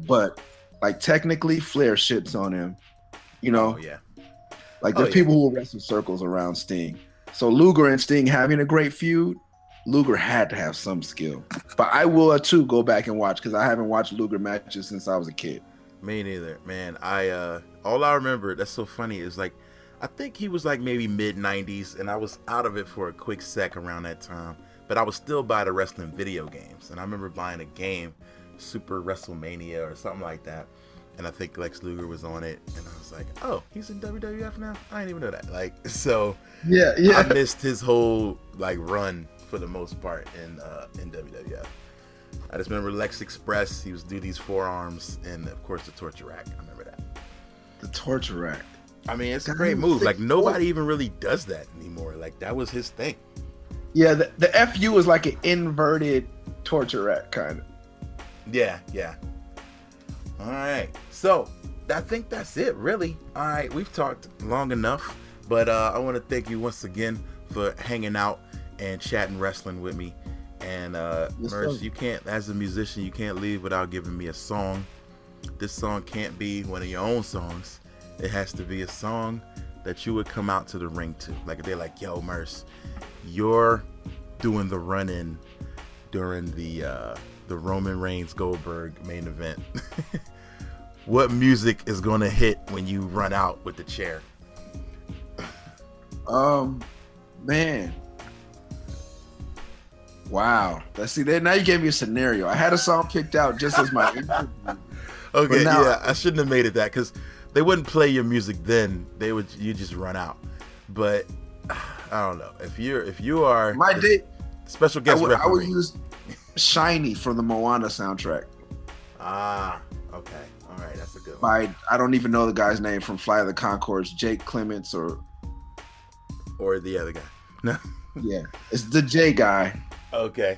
Speaker 3: But like technically, Flair shits on him.
Speaker 1: Oh yeah.
Speaker 3: Like there's people who will wrestle circles around Sting. So Luger and Sting having a great feud, Luger had to have some skill. But I will too go back and watch because I haven't watched Luger matches since I was a kid.
Speaker 1: Me neither, man. All I remember, that's so funny, is like I think he was like maybe mid-90s, and I was out of it for a quick sec around that time. But I was still by the wrestling video games, and I remember buying a game, Super WrestleMania or something like that, and I think Lex Luger was on it, and I was like, oh, he's in WWF now? I didn't even know that. Like, so
Speaker 3: Yeah.
Speaker 1: I missed his whole like run for the most part in WWF. I just remember Lex Express. He was do these forearms, and of course the torture rack. I remember that.
Speaker 3: The torture rack.
Speaker 1: I mean, it's a great move. Like nobody even really does that anymore. Like that was his thing.
Speaker 3: Yeah, the FU is like an inverted torture rack kind of.
Speaker 1: Yeah. All right. So I think that's it, really. All right, we've talked long enough, but I want to thank you once again for hanging out and chatting wrestling with me. And Murs, you can't, as a musician, you can't leave without giving me a song. This song can't be one of your own songs. It has to be a song that you would come out to the ring to. Like if they're like, yo, Murs, you're doing the run-in during the Roman Reigns Goldberg main event. What music is going to hit when you run out with the chair?
Speaker 3: Man. Wow. Now you gave me a scenario. I had a song picked out just as my interview.
Speaker 1: Okay, yeah, I shouldn't have made it that, because they wouldn't play your music then. You just run out. But I don't know. If you are special guest referee,
Speaker 3: I would use Shiny from the Moana soundtrack.
Speaker 1: Ah, okay. All right, that's a good one.
Speaker 3: I don't even know the guy's name from Flight of the Conchords, Jake Clements or
Speaker 1: the other guy. No.
Speaker 3: Yeah, it's the J guy.
Speaker 1: Okay.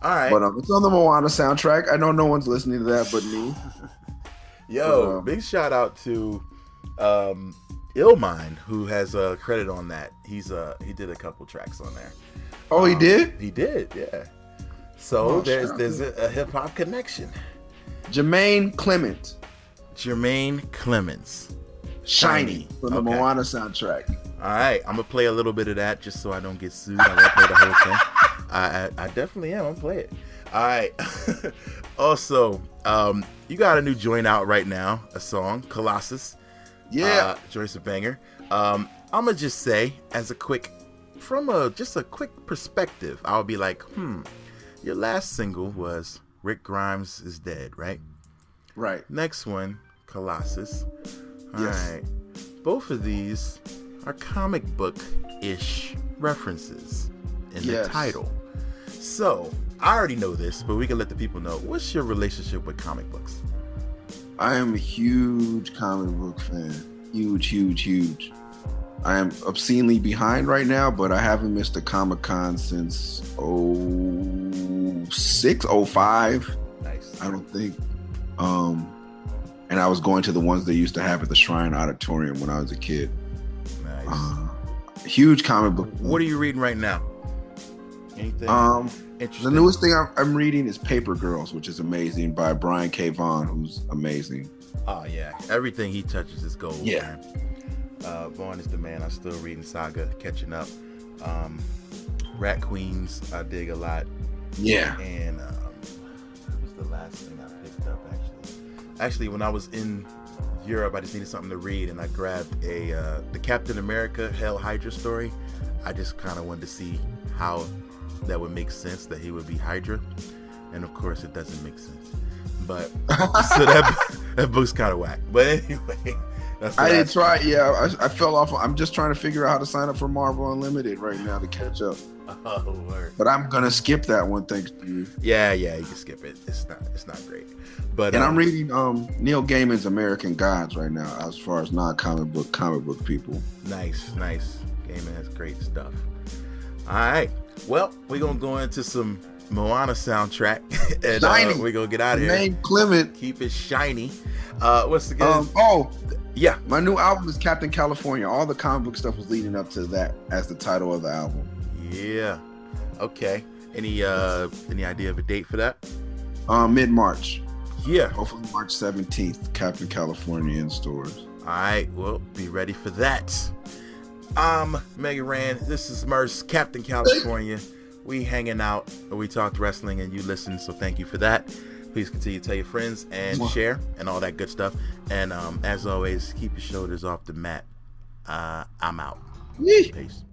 Speaker 1: All right.
Speaker 3: But it's on the Moana soundtrack. I know no one's listening to that but me.
Speaker 1: Yo, big shout out to Illmind, who has a credit on that. He did a couple tracks on there.
Speaker 3: Oh, he did?
Speaker 1: He did, yeah. So there's a hip hop connection.
Speaker 3: Jermaine Clements. Shiny from the Moana soundtrack.
Speaker 1: All right, I'm gonna play a little bit of that just so I don't get sued. I won't play the whole thing. I definitely am. I'm gonna play it. All right. Also, you got a new joint out right now, a song, Colossus.
Speaker 3: Yeah.
Speaker 1: Joint's a banger. I'm gonna just say, from a quick perspective, I'll be like, your last single was Rick Grimes is Dead, right?
Speaker 3: Right.
Speaker 1: Next one, Colossus. All
Speaker 3: Yes.
Speaker 1: right. Both of these are comic book-ish references in the title. So, I already know this, but we can let the people know. What's your relationship with comic books?
Speaker 3: I am a huge comic book fan. Huge. I am obscenely behind right now, but I haven't missed a Comic-Con since 06, 05.
Speaker 1: Nice.
Speaker 3: I don't think. And I was going to the ones they used to have at the Shrine Auditorium when I was a kid.
Speaker 1: Nice.
Speaker 3: Huge comic book.
Speaker 1: What are you reading right now? Anything interesting?
Speaker 3: The newest thing I'm reading is Paper Girls, which is amazing, by Brian K. Vaughan, who's amazing.
Speaker 1: Oh yeah, everything he touches is gold.
Speaker 3: Yeah.
Speaker 1: Man. Vaughn is the man. I'm still reading Saga, catching up. Rat Queens, I dig a lot.
Speaker 3: Yeah.
Speaker 1: And what was the last thing I picked up actually when I was in Europe, I just needed something to read, and I grabbed the Captain America Hell Hydra story. I just kind of wanted to see how that would make sense that he would be Hydra, and of course it doesn't make sense. But so that book's kind of whack. But anyway,
Speaker 3: I did try. Yeah, I fell off. I'm just trying to figure out how to sign up for Marvel Unlimited right now to catch up.
Speaker 1: Oh, word.
Speaker 3: But I'm gonna skip that one thanks to you.
Speaker 1: Yeah, you can skip it. It's not great. But
Speaker 3: I'm reading Neil Gaiman's American Gods right now, as far as non-comic book people.
Speaker 1: Nice. Gaiman has great stuff. All right. Well, we're gonna go into some Moana soundtrack, and we're gonna get out of here.
Speaker 3: Name Clement.
Speaker 1: Keep it shiny. What's the good?
Speaker 3: Yeah, my new album is Captain California. All the comic book stuff was leading up to that as the title of the album.
Speaker 1: Yeah. Okay. Any idea of a date for that?
Speaker 3: Mid-March.
Speaker 1: Yeah.
Speaker 3: Hopefully March 17th, Captain California in stores.
Speaker 1: All right. Well, be ready for that. Mega Ran. This is Murs, Captain California. We hanging out, we talked wrestling, and you listen. So thank you for that. Please continue to tell your friends and share and all that good stuff. And as always, keep your shoulders off the mat. I'm out.
Speaker 3: Yee.
Speaker 1: Peace.